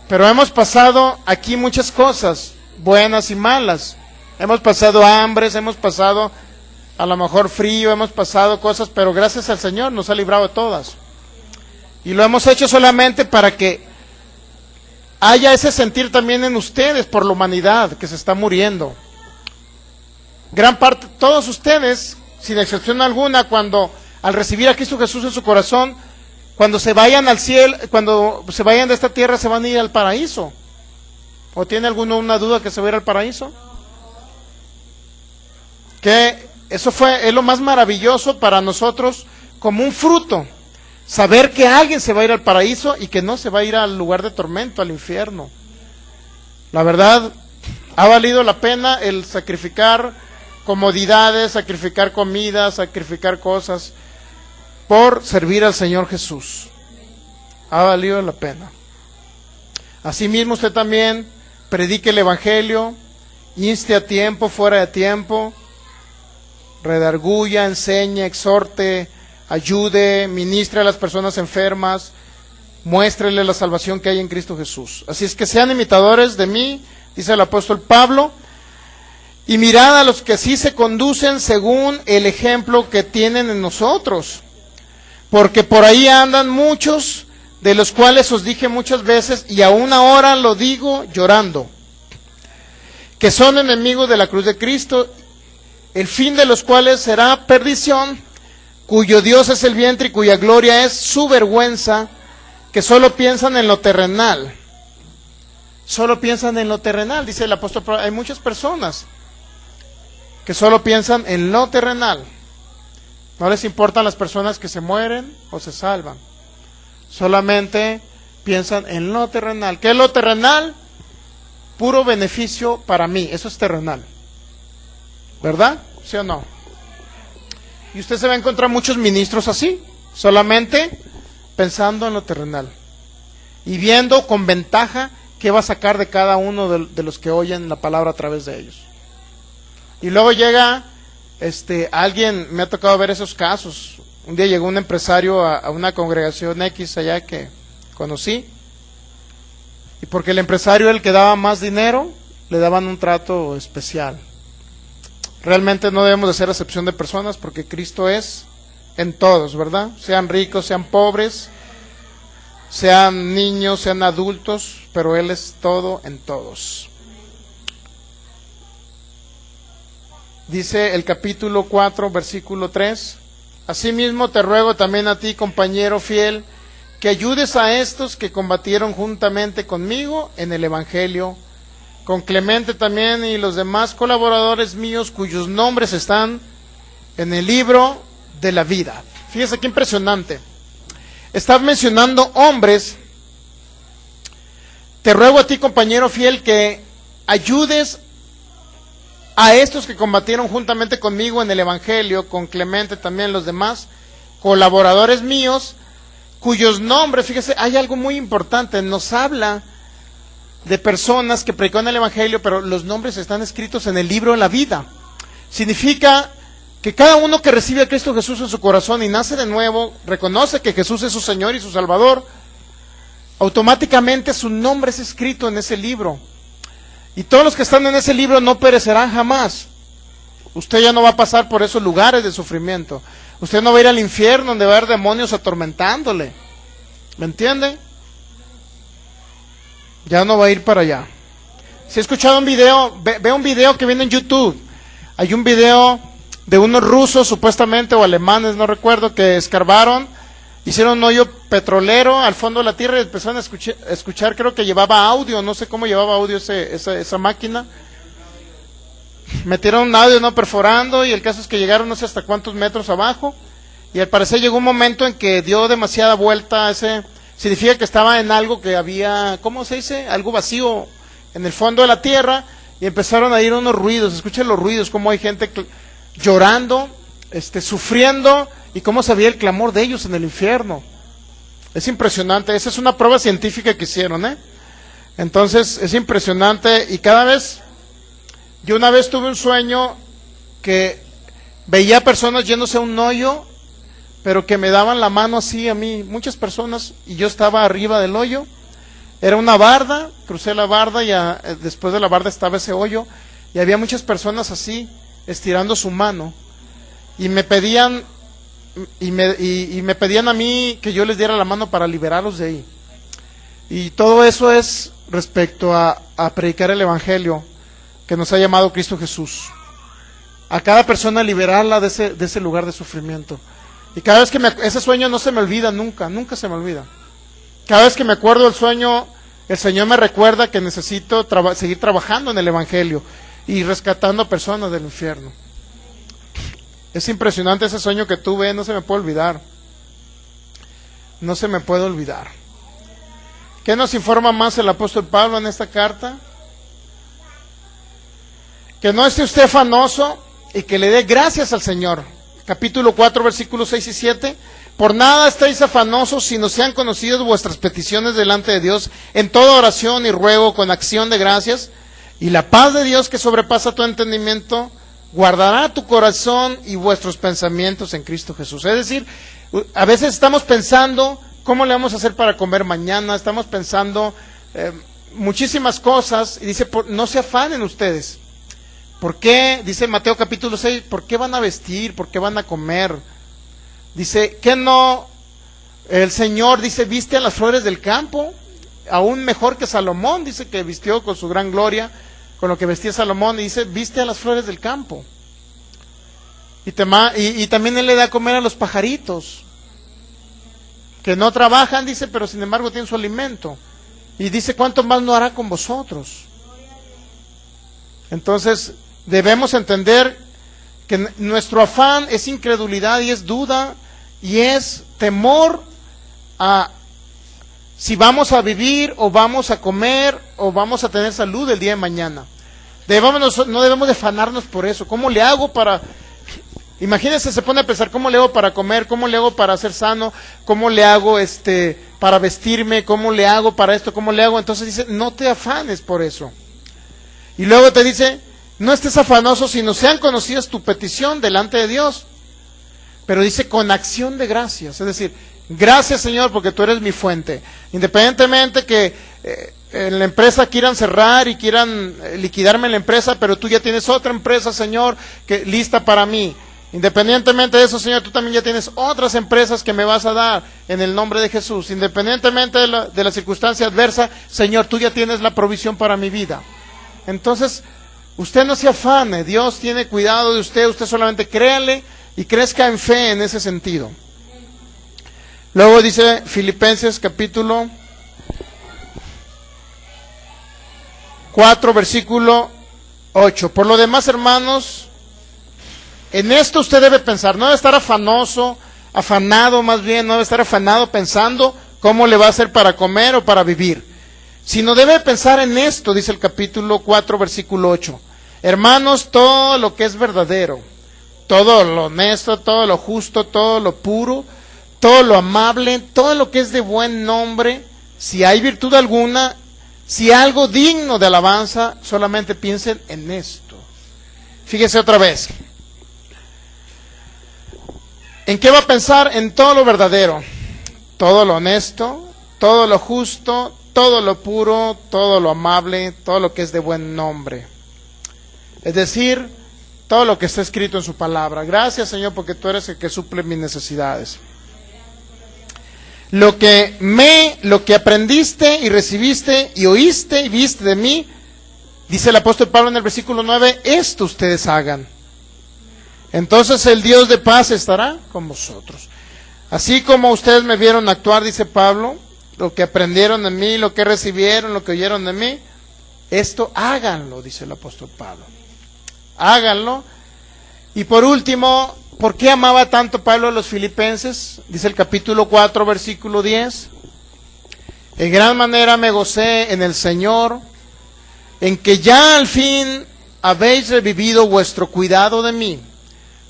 Pero hemos pasado aquí muchas cosas, buenas y malas. Hemos pasado hambres, hemos pasado a lo mejor frío, hemos pasado cosas, pero gracias al Señor nos ha librado de todas. Y lo hemos hecho solamente para que haya ese sentir también en ustedes por la humanidad que se está muriendo. Gran parte, todos ustedes, sin excepción alguna, cuando al recibir a Cristo Jesús en su corazón, cuando se vayan al cielo, cuando se vayan de esta tierra, se van a ir al paraíso. ¿O tiene alguno una duda que se va a ir al paraíso? Que eso es lo más maravilloso para nosotros, como un fruto. Saber que alguien se va a ir al paraíso y que no se va a ir al lugar de tormento, al infierno. La verdad, ha valido la pena el sacrificar comodidades, sacrificar comida, sacrificar cosas por servir al Señor Jesús. Ha valido la pena. Asimismo, usted también predique el Evangelio, inste a tiempo, fuera de tiempo, redarguya, enseñe, exhorte, ayude, ministre a las personas enfermas, muéstrele la salvación que hay en Cristo Jesús. Así es que sean imitadores de mí, dice el apóstol Pablo, y mirad a los que así se conducen según el ejemplo que tienen en nosotros, porque por ahí andan muchos, de los cuales os dije muchas veces, y aún ahora lo digo llorando, que son enemigos de la cruz de Cristo, el fin de los cuales será perdición, cuyo Dios es el vientre y cuya gloria es su vergüenza, que solo piensan en lo terrenal. Solo piensan en lo terrenal, dice el apóstol Pablo. Hay muchas personas que solo piensan en lo terrenal. No les importan las personas que se mueren o se salvan. Solamente piensan en lo terrenal. ¿Qué es lo terrenal? Puro beneficio para mí. Eso es terrenal. ¿Verdad? ¿Sí o no? Y usted se va a encontrar muchos ministros así, solamente pensando en lo terrenal y viendo con ventaja qué va a sacar de cada uno de los que oyen la palabra a través de ellos. Y luego llega alguien, me ha tocado ver esos casos. Un día llegó un empresario a una congregación X allá que conocí, y porque el empresario era el que daba más dinero, le daban un trato especial. Realmente no debemos de hacer acepción de personas, porque Cristo es en todos, ¿verdad? Sean ricos, sean pobres, sean niños, sean adultos, pero Él es todo en todos. Dice el capítulo 4, versículo 3: asimismo te ruego también a ti, compañero fiel, que ayudes a estos que combatieron juntamente conmigo en el Evangelio, con Clemente también y los demás colaboradores míos cuyos nombres están en el libro de la vida. Fíjese qué impresionante. Está mencionando hombres. Te ruego a ti, compañero fiel, que ayudes a estos que combatieron juntamente conmigo en el Evangelio, con Clemente también los demás colaboradores míos, cuyos nombres, fíjese, hay algo muy importante, nos habla de personas que predicaron el Evangelio, pero los nombres están escritos en el libro de la vida. Significa que cada uno que recibe a Cristo Jesús en su corazón y nace de nuevo, reconoce que Jesús es su Señor y su Salvador, automáticamente su nombre es escrito en ese libro. Y todos los que están en ese libro no perecerán jamás. Usted ya no va a pasar por esos lugares de sufrimiento. Usted no va a ir al infierno donde va a haber demonios atormentándole. ¿Me entiende? Ya no va a ir para allá. Si he escuchado un video, ve un video que viene en YouTube. Hay un video de unos rusos supuestamente o alemanes, no recuerdo, que escarbaron, hicieron un hoyo petrolero al fondo de la tierra y empezaron a escuchar, creo que llevaba audio, no sé cómo llevaba audio esa máquina. Metieron un audio, no, perforando, y el caso es que llegaron no sé hasta cuántos metros abajo, y al parecer llegó un momento en que dio demasiada vuelta significa que estaba en algo que había, ¿cómo se dice? Algo vacío en el fondo de la tierra, y empezaron a ir unos ruidos. Escuchen los ruidos, cómo hay gente llorando, sufriendo, y cómo se veía el clamor de ellos en el infierno. Es impresionante. Esa es una prueba científica que hicieron, Entonces es impresionante. Y cada vez, yo una vez tuve un sueño que veía personas yéndose a un hoyo, pero que me daban la mano así a mí, muchas personas, y yo estaba arriba del hoyo. Era una barda, crucé la barda y después de la barda estaba ese hoyo, y había muchas personas así, estirando su mano, y me pedían me pedían a mí que yo les diera la mano para liberarlos de ahí. Y todo eso es respecto a predicar el Evangelio que nos ha llamado Cristo Jesús. A cada persona liberarla de ese lugar de sufrimiento. Y cada vez que ese sueño no se me olvida nunca, nunca se me olvida. Cada vez que me acuerdo del sueño, el Señor me recuerda que necesito seguir trabajando en el Evangelio y rescatando personas del infierno. Es impresionante ese sueño que tuve, no se me puede olvidar. No se me puede olvidar. ¿Qué nos informa más el apóstol Pablo en esta carta? Que no esté usted afanoso y que le dé gracias al Señor. Capítulo 4, versículos 6 y 7. Por nada estáis afanosos, sino sean conocidas vuestras peticiones delante de Dios en toda oración y ruego con acción de gracias. Y la paz de Dios, que sobrepasa todo entendimiento, guardará tu corazón y vuestros pensamientos en Cristo Jesús. Es decir, a veces estamos pensando cómo le vamos a hacer para comer mañana, estamos pensando muchísimas cosas, y dice, no se afanen ustedes. ¿Por qué? Dice Mateo capítulo 6, ¿por qué van a vestir? ¿Por qué van a comer? Dice, ¿qué no? El Señor dice, viste a las flores del campo, aún mejor que Salomón, dice que vistió con su gran gloria, con lo que vestía Salomón, y dice, viste a las flores del campo. Y también Él le da a comer a los pajaritos, que no trabajan, dice, pero sin embargo tienen su alimento. Y dice, ¿cuánto más no hará con vosotros? Entonces, debemos entender que nuestro afán es incredulidad y es duda y es temor a si vamos a vivir o vamos a comer o vamos a tener salud el día de mañana. No debemos de afanarnos por eso. ¿Cómo le hago para...? Imagínense, se pone a pensar, ¿cómo le hago para comer? ¿Cómo le hago para ser sano? ¿Cómo le hago para vestirme? ¿Cómo le hago para esto? ¿Cómo le hago? Entonces dice, no te afanes por eso. Y luego te dice, no estés afanoso, sino sean conocidas tu petición delante de Dios. Pero dice, con acción de gracias. Es decir, gracias Señor, porque tú eres mi fuente. Independientemente que en la empresa quieran cerrar y quieran liquidarme la empresa, pero tú ya tienes otra empresa, Señor, que lista para mí. Independientemente de eso, Señor, tú también ya tienes otras empresas que me vas a dar en el nombre de Jesús. Independientemente de la circunstancia adversa, Señor, tú ya tienes la provisión para mi vida. Entonces, usted no se afane, Dios tiene cuidado de usted solamente créale y crezca en fe en ese sentido. Luego dice Filipenses capítulo 4, versículo 8. Por lo demás, hermanos, en esto usted debe pensar, no debe estar afanado más bien, no debe estar afanado pensando cómo le va a hacer para comer o para vivir, sino debe pensar en esto, dice el capítulo 4, versículo 8. Hermanos, todo lo que es verdadero, todo lo honesto, todo lo justo, todo lo puro, todo lo amable, todo lo que es de buen nombre, si hay virtud alguna, si algo digno de alabanza, solamente piensen en esto. Fíjese otra vez. ¿En qué va a pensar? En todo lo verdadero, todo lo honesto, todo lo justo, todo lo puro, todo lo amable, todo lo que es de buen nombre. Es decir, todo lo que está escrito en su palabra. Gracias, Señor, porque tú eres el que suple mis necesidades. Lo que aprendiste y recibiste y oíste y viste de mí, dice el apóstol Pablo en el versículo 9, esto ustedes hagan. Entonces el Dios de paz estará con vosotros. Así como ustedes me vieron actuar, dice Pablo, lo que aprendieron de mí, lo que recibieron, lo que oyeron de mí, esto háganlo, dice el apóstol Pablo. Háganlo. Y por último, ¿por qué amaba tanto Pablo a los filipenses? Dice el capítulo 4, versículo 10. En gran manera me gocé en el Señor, en que ya al fin habéis revivido vuestro cuidado de mí,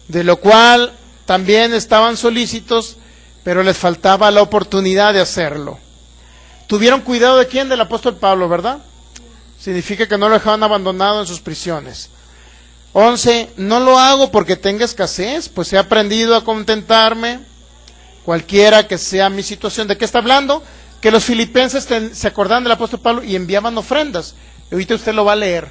de lo cual también estaban solícitos, pero les faltaba la oportunidad de hacerlo. ¿Tuvieron cuidado de quién? Del apóstol Pablo, ¿verdad? Significa que no lo dejaban abandonado en sus prisiones. 11. No lo hago porque tenga escasez, pues he aprendido a contentarme, cualquiera que sea mi situación. ¿De qué está hablando? Que los filipenses se acordaban del apóstol Pablo y enviaban ofrendas. Y ahorita usted lo va a leer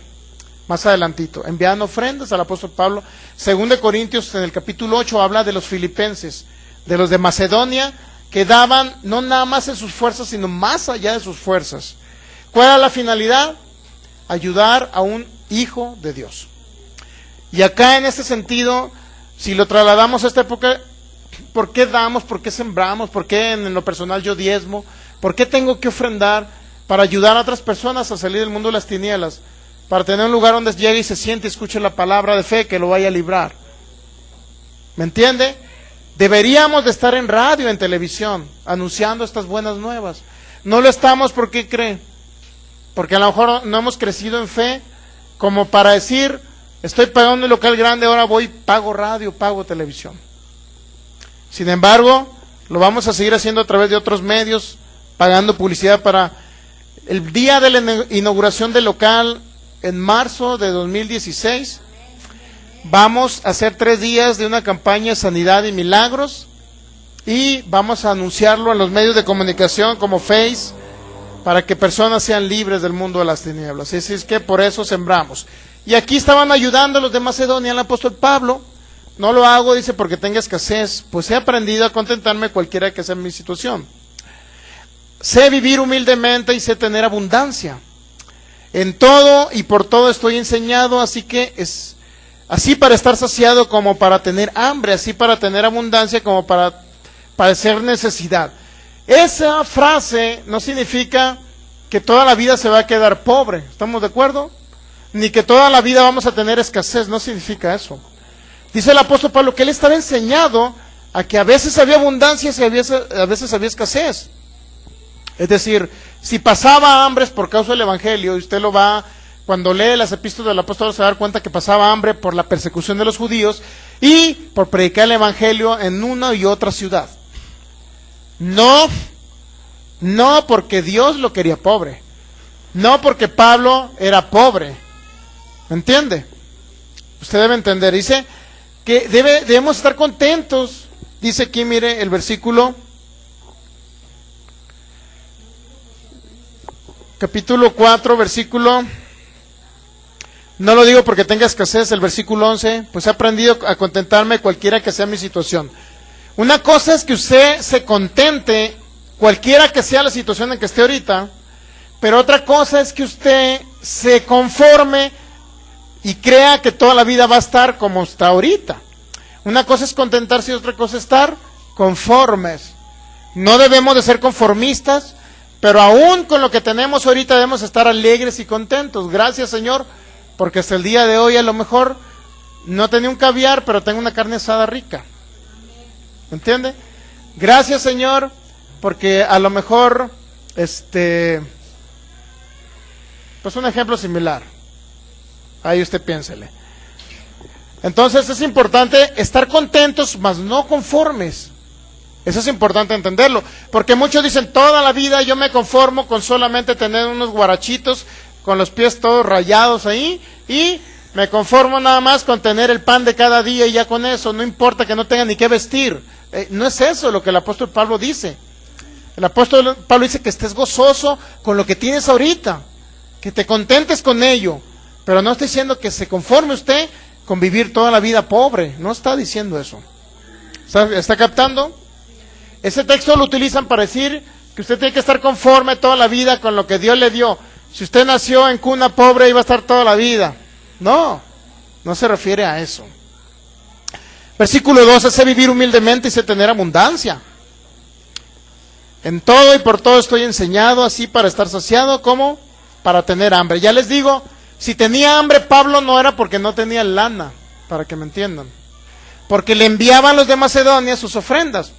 más adelantito. Enviaban ofrendas al apóstol Pablo. 2 Corintios en el capítulo 8 habla de los filipenses, de los de Macedonia, que daban no nada más en sus fuerzas, sino más allá de sus fuerzas. ¿Cuál era la finalidad? Ayudar a un hijo de Dios. Y acá en este sentido, si lo trasladamos a esta época, ¿por qué damos? ¿Por qué sembramos? ¿Por qué en lo personal yo diezmo? ¿Por qué tengo que ofrendar? Para ayudar a otras personas a salir del mundo de las tinieblas, para tener un lugar donde llegue y se siente y escuche la palabra de fe que lo vaya a librar. ¿Me entiende? Deberíamos de estar en radio, en televisión, anunciando estas buenas nuevas. No lo estamos, ¿por qué cree? Porque a lo mejor no hemos crecido en fe como para decir, estoy pagando un local grande, ahora voy, pago radio, pago televisión. Sin embargo, lo vamos a seguir haciendo a través de otros medios, pagando publicidad para el día de la inauguración del local en marzo de 2016. Vamos a hacer 3 días de una campaña de sanidad y milagros y vamos a anunciarlo en los medios de comunicación como Face para que personas sean libres del mundo de las tinieblas. Así es que por eso sembramos. Y aquí estaban ayudando los de Macedonia al apóstol Pablo. No lo hago, dice, porque tenga escasez, pues he aprendido a contentarme cualquiera que sea mi situación. Sé vivir humildemente y sé tener abundancia. En todo y por todo estoy enseñado, así que es así para estar saciado como para tener hambre, así para tener abundancia como para padecer necesidad. Esa frase no significa que toda la vida se va a quedar pobre, ¿estamos de acuerdo? Ni que toda la vida vamos a tener escasez, no significa eso. Dice el apóstol Pablo que él estaba enseñado a que a veces había abundancia y a veces había escasez. Es decir, si pasaba hambre es por causa del evangelio, y usted lo va, cuando lee las epístolas del apóstol se va a dar cuenta que pasaba hambre por la persecución de los judíos y por predicar el evangelio en una y otra ciudad. No porque Dios lo quería pobre, no porque Pablo era pobre, ¿me entiende? Usted debe entender, dice que debemos estar contentos, dice aquí, mire el versículo, capítulo 4, versículo, no lo digo porque tenga escasez, el versículo 11, pues he aprendido a contentarme cualquiera que sea mi situación. Una cosa es que usted se contente, cualquiera que sea la situación en que esté ahorita, pero otra cosa es que usted se conforme y crea que toda la vida va a estar como está ahorita. Una cosa es contentarse y otra cosa es estar conformes. No debemos de ser conformistas, pero aún con lo que tenemos ahorita debemos estar alegres y contentos. Gracias, Señor, porque hasta el día de hoy a lo mejor no tenía un caviar, pero tengo una carne asada rica. ¿Me entiende? Gracias, Señor, porque a lo mejor, pues un ejemplo similar. Ahí usted piénsele. Entonces es importante estar contentos, mas no conformes. Eso es importante entenderlo, porque muchos dicen, toda la vida yo me conformo con solamente tener unos guarachitos con los pies todos rayados ahí, y me conformo nada más con tener el pan de cada día y ya con eso, no importa que no tenga ni qué vestir. No es eso lo que el apóstol Pablo dice. El apóstol Pablo dice que estés gozoso con lo que tienes ahorita, que te contentes con ello, pero no está diciendo que se conforme usted con vivir toda la vida pobre, no está diciendo eso. ¿Está captando? Ese texto lo utilizan para decir que usted tiene que estar conforme toda la vida con lo que Dios le dio. Si usted nació en cuna pobre, iba a estar toda la vida. No, no se refiere a eso. Versículo 2, sé vivir humildemente y sé tener abundancia. En todo y por todo estoy enseñado, así para estar saciado como para tener hambre. Ya les digo, si tenía hambre Pablo no era porque no tenía lana, para que me entiendan. Porque le enviaban los de Macedonia sus ofrendas.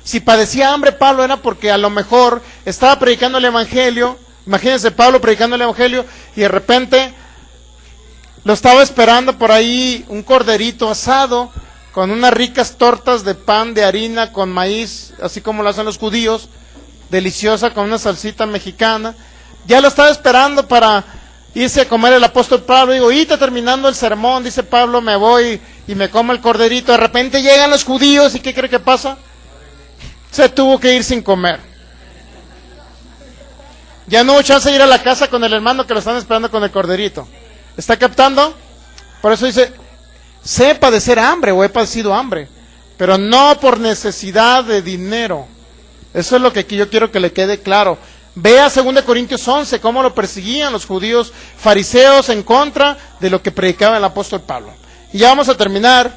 Si padecía hambre Pablo era porque a lo mejor estaba predicando el evangelio. Imagínense Pablo predicando el evangelio y de repente lo estaba esperando por ahí un corderito asado con unas ricas tortas de pan de harina con maíz, así como lo hacen los judíos, deliciosa con una salsita mexicana. Ya lo estaba esperando para irse a comer el apóstol Pablo. Digo, y está terminando el sermón, dice Pablo, me voy y me como el corderito. De repente llegan los judíos y ¿qué cree que pasa? Se tuvo que ir sin comer. Ya no hubo chance de ir a la casa con el hermano que lo están esperando con el corderito. ¿Está captando? Por eso dice, sé padecer hambre o he padecido hambre, pero no por necesidad de dinero. Eso es lo que yo quiero que le quede claro. Vea 2 Corintios 11, cómo lo perseguían los judíos fariseos en contra de lo que predicaba el apóstol Pablo. Y ya vamos a terminar.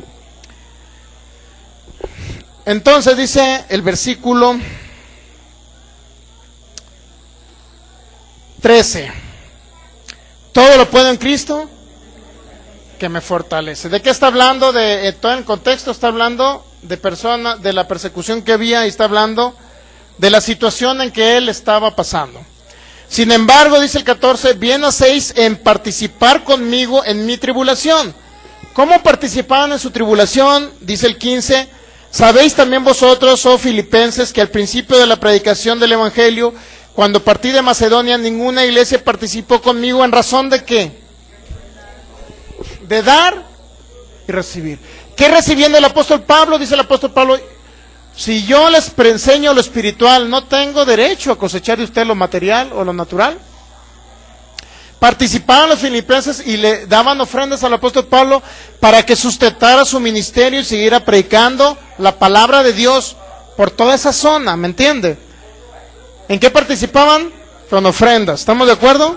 Entonces dice el versículo 13. Todo lo puedo en Cristo que me fortalece. ¿De qué está hablando? De todo el contexto está hablando de personas, de la persecución que había, y está hablando de la situación en que él estaba pasando. Sin embargo, dice el 14, bien hacéis en participar conmigo en mi tribulación. ¿Cómo participaban en su tribulación? Dice el 15, sabéis también vosotros, oh filipenses, que al principio de la predicación del evangelio, cuando partí de Macedonia, ninguna iglesia participó conmigo. ¿En razón de qué? De dar y recibir. ¿Qué recibiendo el apóstol Pablo? Dice el apóstol Pablo, si yo les enseño lo espiritual, ¿no tengo derecho a cosechar de usted lo material o lo natural? Participaban los filipenses y le daban ofrendas al apóstol Pablo para que sustentara su ministerio y siguiera predicando la palabra de Dios por toda esa zona, ¿me entiende? ¿En qué participaban? Con ofrendas, ¿estamos de acuerdo?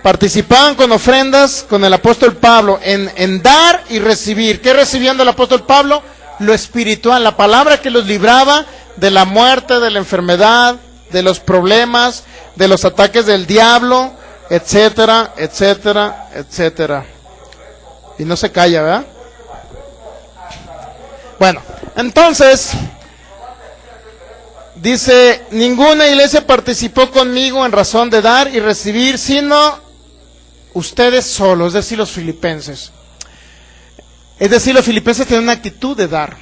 Participaban con ofrendas con el apóstol Pablo en dar y recibir. ¿Qué recibiendo el apóstol Pablo? Lo espiritual, la palabra que los libraba de la muerte, de la enfermedad, de los problemas, de los ataques del diablo, etcétera, etcétera, etcétera. Y no se calla, ¿verdad? Bueno, entonces dice, ninguna iglesia participó conmigo en razón de dar y recibir, sino ustedes solos, es decir, los filipenses. Es decir, los filipenses tienen una actitud de dar,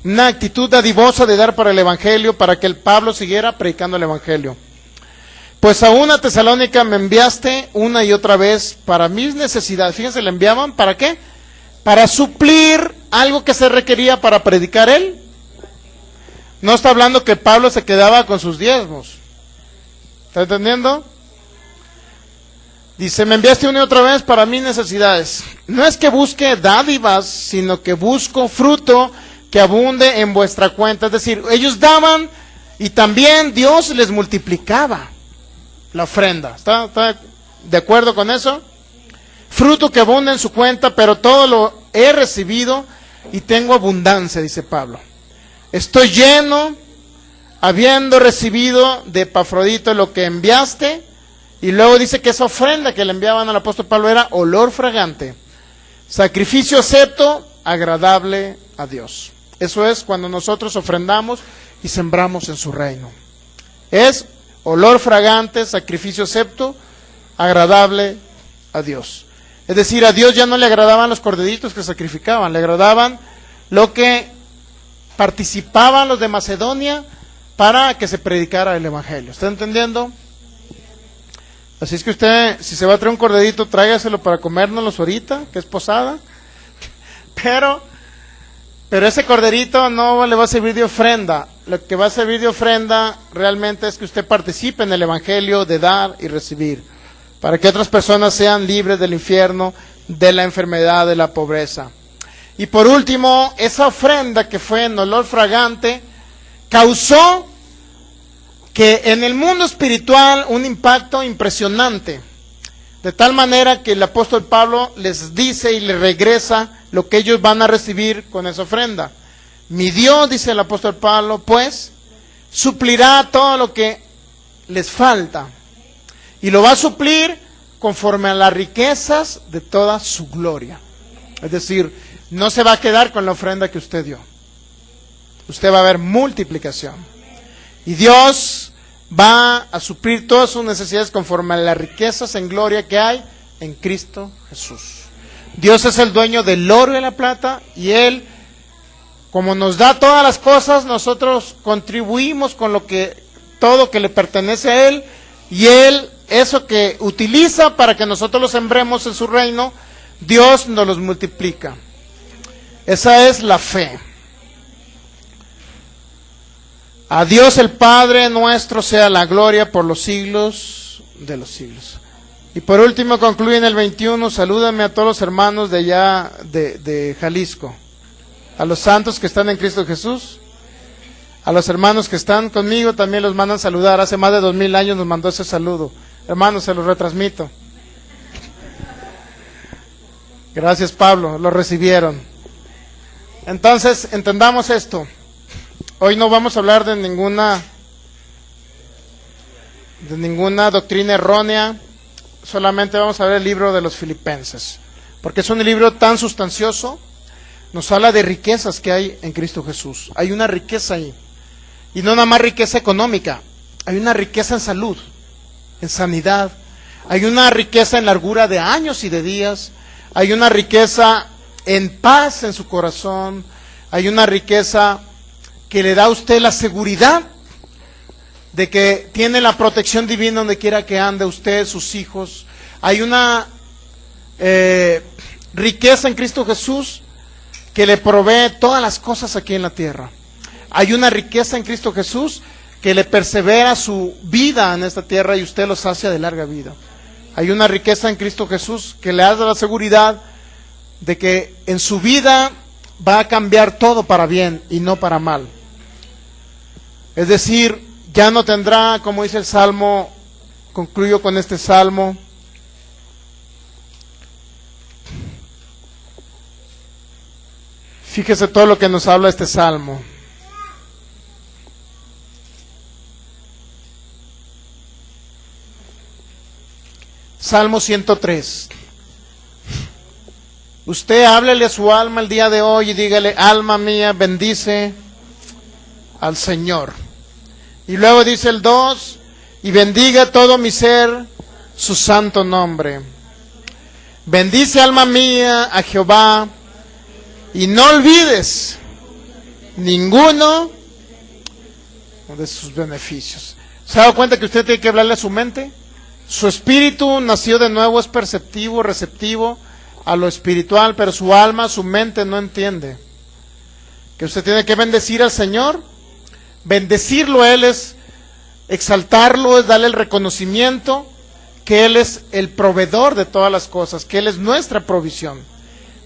una actitud dadivosa de dar para el evangelio, para que el Pablo siguiera predicando el evangelio. Pues a una Tesalónica me enviaste una y otra vez para mis necesidades. Fíjense, le enviaban, ¿para qué? Para suplir algo que se requería para predicar él. No está hablando que Pablo se quedaba con sus diezmos. ¿Está entendiendo? Dice, me enviaste una y otra vez para mis necesidades. No es que busque dádivas, sino que busco fruto que abunde en vuestra cuenta. Es decir, ellos daban y también Dios les multiplicaba la ofrenda. ¿Está de acuerdo con eso? Fruto que abunde en su cuenta, pero todo lo he recibido y tengo abundancia, dice Pablo. estoy lleno, habiendo recibido de Epafrodito lo que enviaste. Y luego dice que esa ofrenda que le enviaban al apóstol Pablo era olor fragante, sacrificio acepto, agradable a Dios. Eso es cuando nosotros ofrendamos y sembramos en su reino. Es olor fragante, sacrificio acepto, agradable a Dios. Es decir, a Dios ya no le agradaban los corderitos que sacrificaban, le agradaban lo que participaban los de Macedonia para que se predicara el evangelio. ¿Está entendiendo? Así es que usted, si se va a traer un corderito, tráigaselo para comérnoslos ahorita, que es posada. Pero ese corderito no le va a servir de ofrenda. Lo que va a servir de ofrenda realmente es que usted participe en el evangelio de dar y recibir, para que otras personas sean libres del infierno, de la enfermedad, de la pobreza. Y por último, esa ofrenda que fue en olor fragante causó que en el mundo espiritual un impacto impresionante, de tal manera que el apóstol Pablo les dice y les regresa lo que ellos van a recibir con esa ofrenda. Mi Dios, dice el apóstol Pablo, pues suplirá todo lo que les falta, y lo va a suplir conforme a las riquezas de toda su gloria. Es decir, no se va a quedar con la ofrenda que usted dio. Usted va a ver multiplicación. Y Dios va a suplir todas sus necesidades conforme a las riquezas en gloria que hay en Cristo Jesús. Dios es el dueño del oro y la plata, y Él, como nos da todas las cosas, nosotros contribuimos con todo que le pertenece a Él, y Él, eso que utiliza para que nosotros lo sembremos en su reino, Dios nos los multiplica. Esa es la fe. A Dios el Padre nuestro sea la gloria por los siglos de los siglos. Y por último concluye en el 21, salúdame a todos los hermanos de allá de Jalisco, a los santos que están en Cristo Jesús, a los hermanos que están conmigo también los mandan saludar. Hace más de 2000 años nos mandó ese saludo. Hermanos, se los retransmito. Gracias, Pablo, lo recibieron. Entonces, entendamos esto. Hoy no vamos a hablar de ninguna doctrina errónea, solamente vamos a ver el libro de los Filipenses, porque es un libro tan sustancioso, nos habla de riquezas que hay en Cristo Jesús. Hay una riqueza ahí, y no nada más riqueza económica, hay una riqueza en salud, en sanidad, hay una riqueza en largura de años y de días, hay una riqueza en paz en su corazón, hay una riqueza que le da a usted la seguridad de que tiene la protección divina donde quiera que ande usted, sus hijos. Hay una riqueza en Cristo Jesús que le provee todas las cosas aquí en la tierra. Hay una riqueza en Cristo Jesús que le persevera su vida en esta tierra y usted los hace de larga vida. Hay una riqueza en Cristo Jesús que le da la seguridad de que en su vida va a cambiar todo para bien y no para mal. Es decir, ya no tendrá, como dice el Salmo, concluyo con este Salmo, fíjese todo lo que nos habla este Salmo. Salmo 103. Usted háblele a su alma el día de hoy y dígale, alma mía, bendice al Señor. Y luego dice el 2, y bendiga todo mi ser su santo nombre. Bendice, alma mía, a Jehová, y no olvides ninguno de sus beneficios. ¿Se ha dado cuenta que usted tiene que hablarle a su mente? Su espíritu nació de nuevo, es perceptivo, receptivo a lo espiritual, pero su alma, su mente no entiende. Que usted tiene que bendecir al Señor. Bendecirlo a Él es exaltarlo, es darle el reconocimiento que Él es el proveedor de todas las cosas, que Él es nuestra provisión.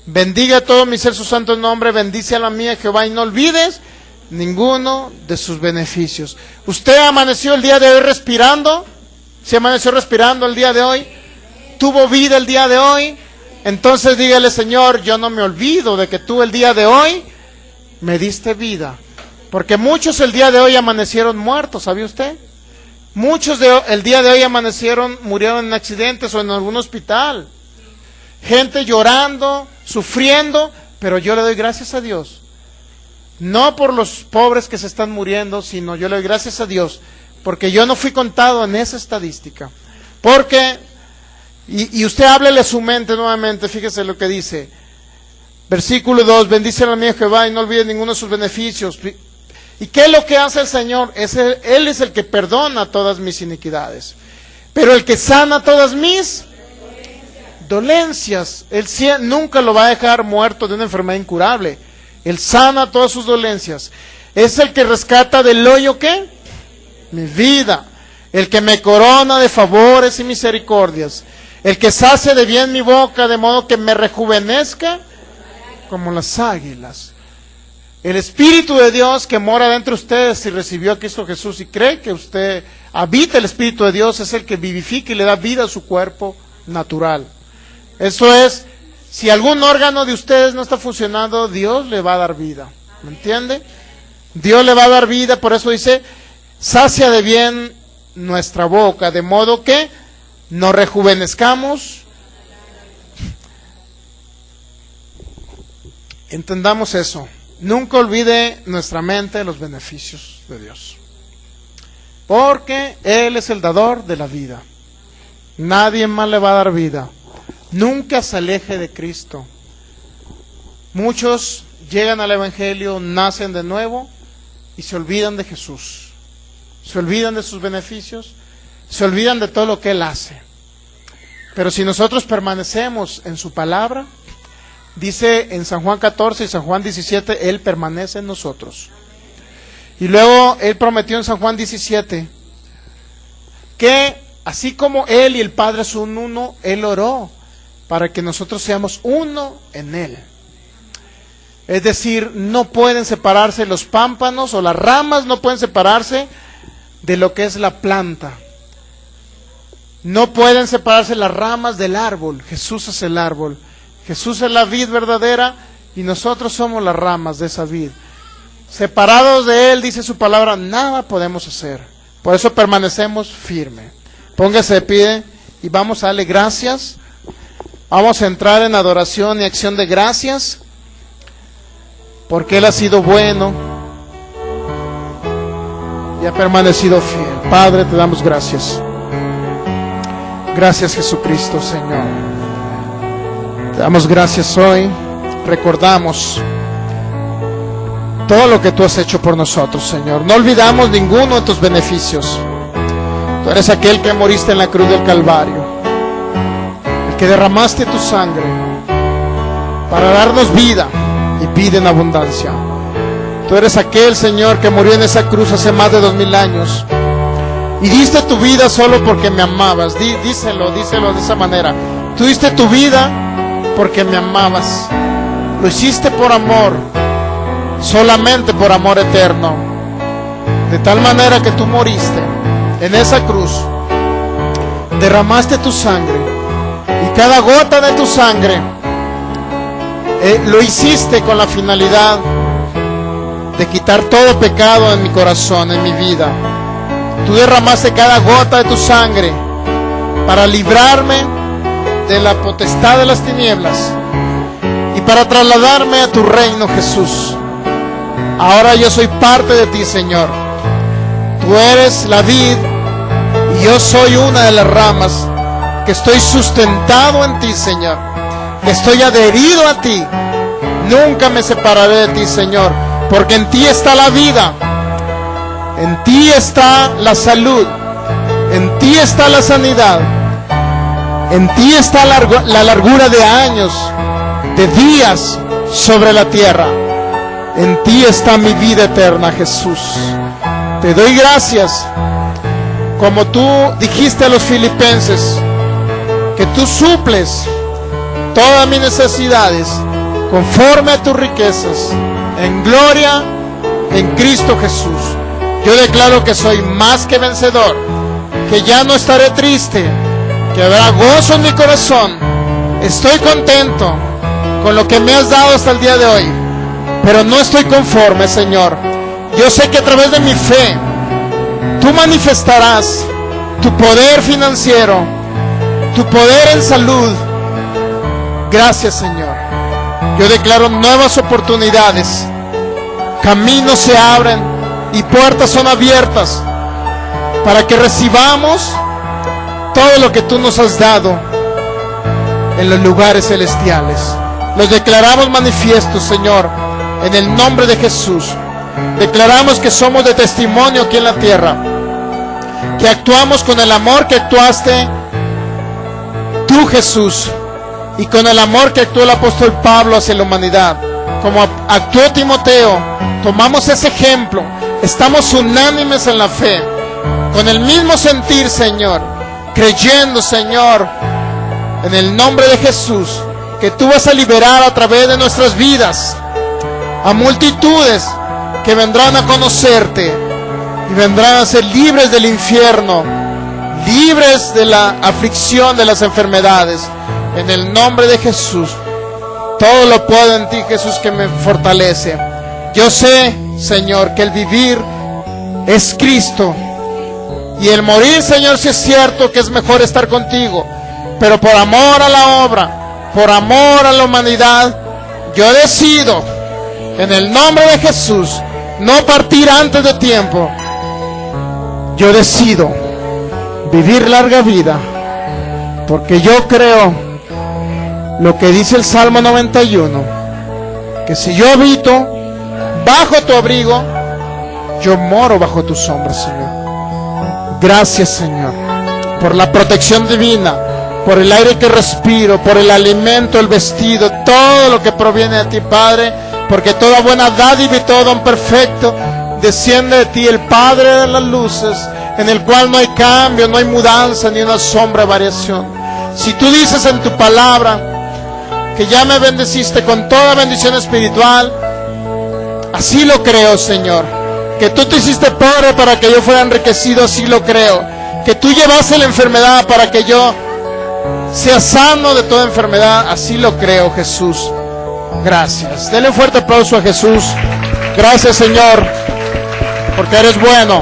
Bendiga todo mi ser su santo nombre, bendice a la mía Jehová, y no olvides ninguno de sus beneficios. ¿Usted amaneció el día de hoy respirando? ¿Se amaneció respirando el día de hoy? ¿Tuvo vida el día de hoy? Entonces dígale, Señor, yo no me olvido de que tú el día de hoy me diste vida Porque muchos el día de hoy amanecieron muertos, ¿sabía usted? Muchos el día de hoy murieron en accidentes o en algún hospital. Gente llorando, sufriendo, pero yo le doy gracias a Dios. No por los pobres que se están muriendo, sino yo le doy gracias a Dios, porque yo no fui contado en esa estadística. Porque, y usted háblele a su mente nuevamente, fíjese lo que dice. Versículo 2, bendice al mío Jehová y no olvide ninguno de sus beneficios. ¿Y qué es lo que hace el Señor? Él es el que perdona todas mis iniquidades. Pero el que sana todas mis dolencias. Él nunca lo va a dejar muerto de una enfermedad incurable. Él sana todas sus dolencias. Es el que rescata del hoyo, ¿qué? Mi vida. El que me corona de favores y misericordias. El que sacia de bien mi boca, de modo que me rejuvenezca como las águilas. El Espíritu de Dios que mora dentro de ustedes, si recibió a Cristo Jesús y cree que usted habita el Espíritu de Dios, es el que vivifica y le da vida a su cuerpo natural. Eso es, si algún órgano de ustedes no está funcionando, Dios le va a dar vida. ¿Me entiende? Dios le va a dar vida, por eso dice, sacia de bien nuestra boca, de modo que nos rejuvenezcamos. Entendamos eso. Nunca olvide nuestra mente los beneficios de Dios. Porque Él es el dador de la vida. Nadie más le va a dar vida. Nunca se aleje de Cristo. Muchos llegan al Evangelio, nacen de nuevo y se olvidan de Jesús. Se olvidan de sus beneficios, se olvidan de todo lo que Él hace. Pero si nosotros permanecemos en su palabra, dice en San Juan 14 y San Juan 17, Él permanece en nosotros. Y luego Él prometió en San Juan 17 que así como Él y el Padre son uno, Él oró para que nosotros seamos uno en Él. Es decir, no pueden separarse los pámpanos o las ramas, no pueden separarse de lo que es la planta. No pueden separarse las ramas del árbol. Jesús es el árbol. Jesús es la vid verdadera y nosotros somos las ramas de esa vid. Separados de Él, dice su palabra, nada podemos hacer. Por eso permanecemos firmes. Póngase de pie y vamos a darle gracias. Vamos a entrar en adoración y acción de gracias, porque Él ha sido bueno y ha permanecido fiel. Padre, te damos gracias. Gracias, Jesucristo, Señor. Te damos gracias hoy. Recordamos todo lo que tú has hecho por nosotros, Señor. No olvidamos ninguno de tus beneficios. Tú eres aquel que moriste en la cruz del Calvario, el que derramaste tu sangre para darnos vida y vida en abundancia. Tú eres aquel, Señor, que murió en esa cruz hace más de 2000 años y diste tu vida solo porque me amabas. Díselo de esa manera. Tú diste tu vida porque me amabas. Lo hiciste por amor, solamente por amor eterno. De tal manera que tú moriste en esa cruz, derramaste tu sangre y cada gota de tu sangre lo hiciste con la finalidad de quitar todo pecado en mi corazón, en mi vida. Tú derramaste cada gota de tu sangre para librarme de la potestad de las tinieblas y para trasladarme a tu reino, Jesús. Ahora yo soy parte de ti, Señor. Tú eres la vid y yo soy una de las ramas que estoy sustentado en ti, Señor, que estoy adherido a ti. Nunca me separaré de ti, Señor, porque en ti está la vida, en ti está la salud, en ti está la sanidad, en ti está la largura de años, de días sobre la tierra. En ti está mi vida eterna, Jesús. Te doy gracias, como tú dijiste a los filipenses, que tú suples todas mis necesidades conforme a tus riquezas en gloria en Cristo Jesús. Yo declaro que soy más que vencedor, que ya no estaré triste, que habrá gozo en mi corazón. Estoy contento con lo que me has dado hasta el día de hoy, pero no estoy conforme, Señor. Yo sé que a través de mi fe, tú manifestarás tu poder financiero, tu poder en salud. Gracias, Señor. Yo declaro nuevas oportunidades. Caminos se abren y puertas son abiertas para que recibamos todo lo que tú nos has dado en los lugares celestiales. Los declaramos manifiestos, Señor, en el nombre de Jesús. Declaramos que somos de testimonio aquí en la tierra, que actuamos con el amor que actuaste tú, Jesús, y con el amor que actuó el apóstol Pablo hacia la humanidad, como actuó Timoteo. Tomamos ese ejemplo, estamos unánimes en la fe, con el mismo sentir, Señor, creyendo, Señor, en el nombre de Jesús, que tú vas a liberar a través de nuestras vidas a multitudes que vendrán a conocerte y vendrán a ser libres del infierno, libres de la aflicción de las enfermedades. En el nombre de Jesús, todo lo puedo en ti, Jesús, que me fortalece. Yo sé, Señor, que el vivir es Cristo, y el morir, Señor, sí es cierto que es mejor estar contigo, pero por amor a la obra, por amor a la humanidad, yo decido, en el nombre de Jesús, no partir antes de tiempo. Yo decido vivir larga vida, porque yo creo lo que dice el Salmo 91, que si yo habito bajo tu abrigo, yo moro bajo tu sombra, Señor. Gracias, Señor, por la protección divina, por el aire que respiro, por el alimento, el vestido, todo lo que proviene de ti, Padre, porque toda buena dádiva y todo don perfecto desciende de ti, el Padre de las luces, en el cual no hay cambio, no hay mudanza, ni una sombra de variación. Si tú dices en tu palabra que ya me bendeciste con toda bendición espiritual, así lo creo, Señor. Que tú te hiciste pobre para que yo fuera enriquecido, así lo creo. Que tú llevaste la enfermedad para que yo sea sano de toda enfermedad, así lo creo, Jesús. Gracias. Denle un fuerte aplauso a Jesús. Gracias, Señor, porque eres bueno.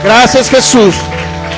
Gracias, Jesús.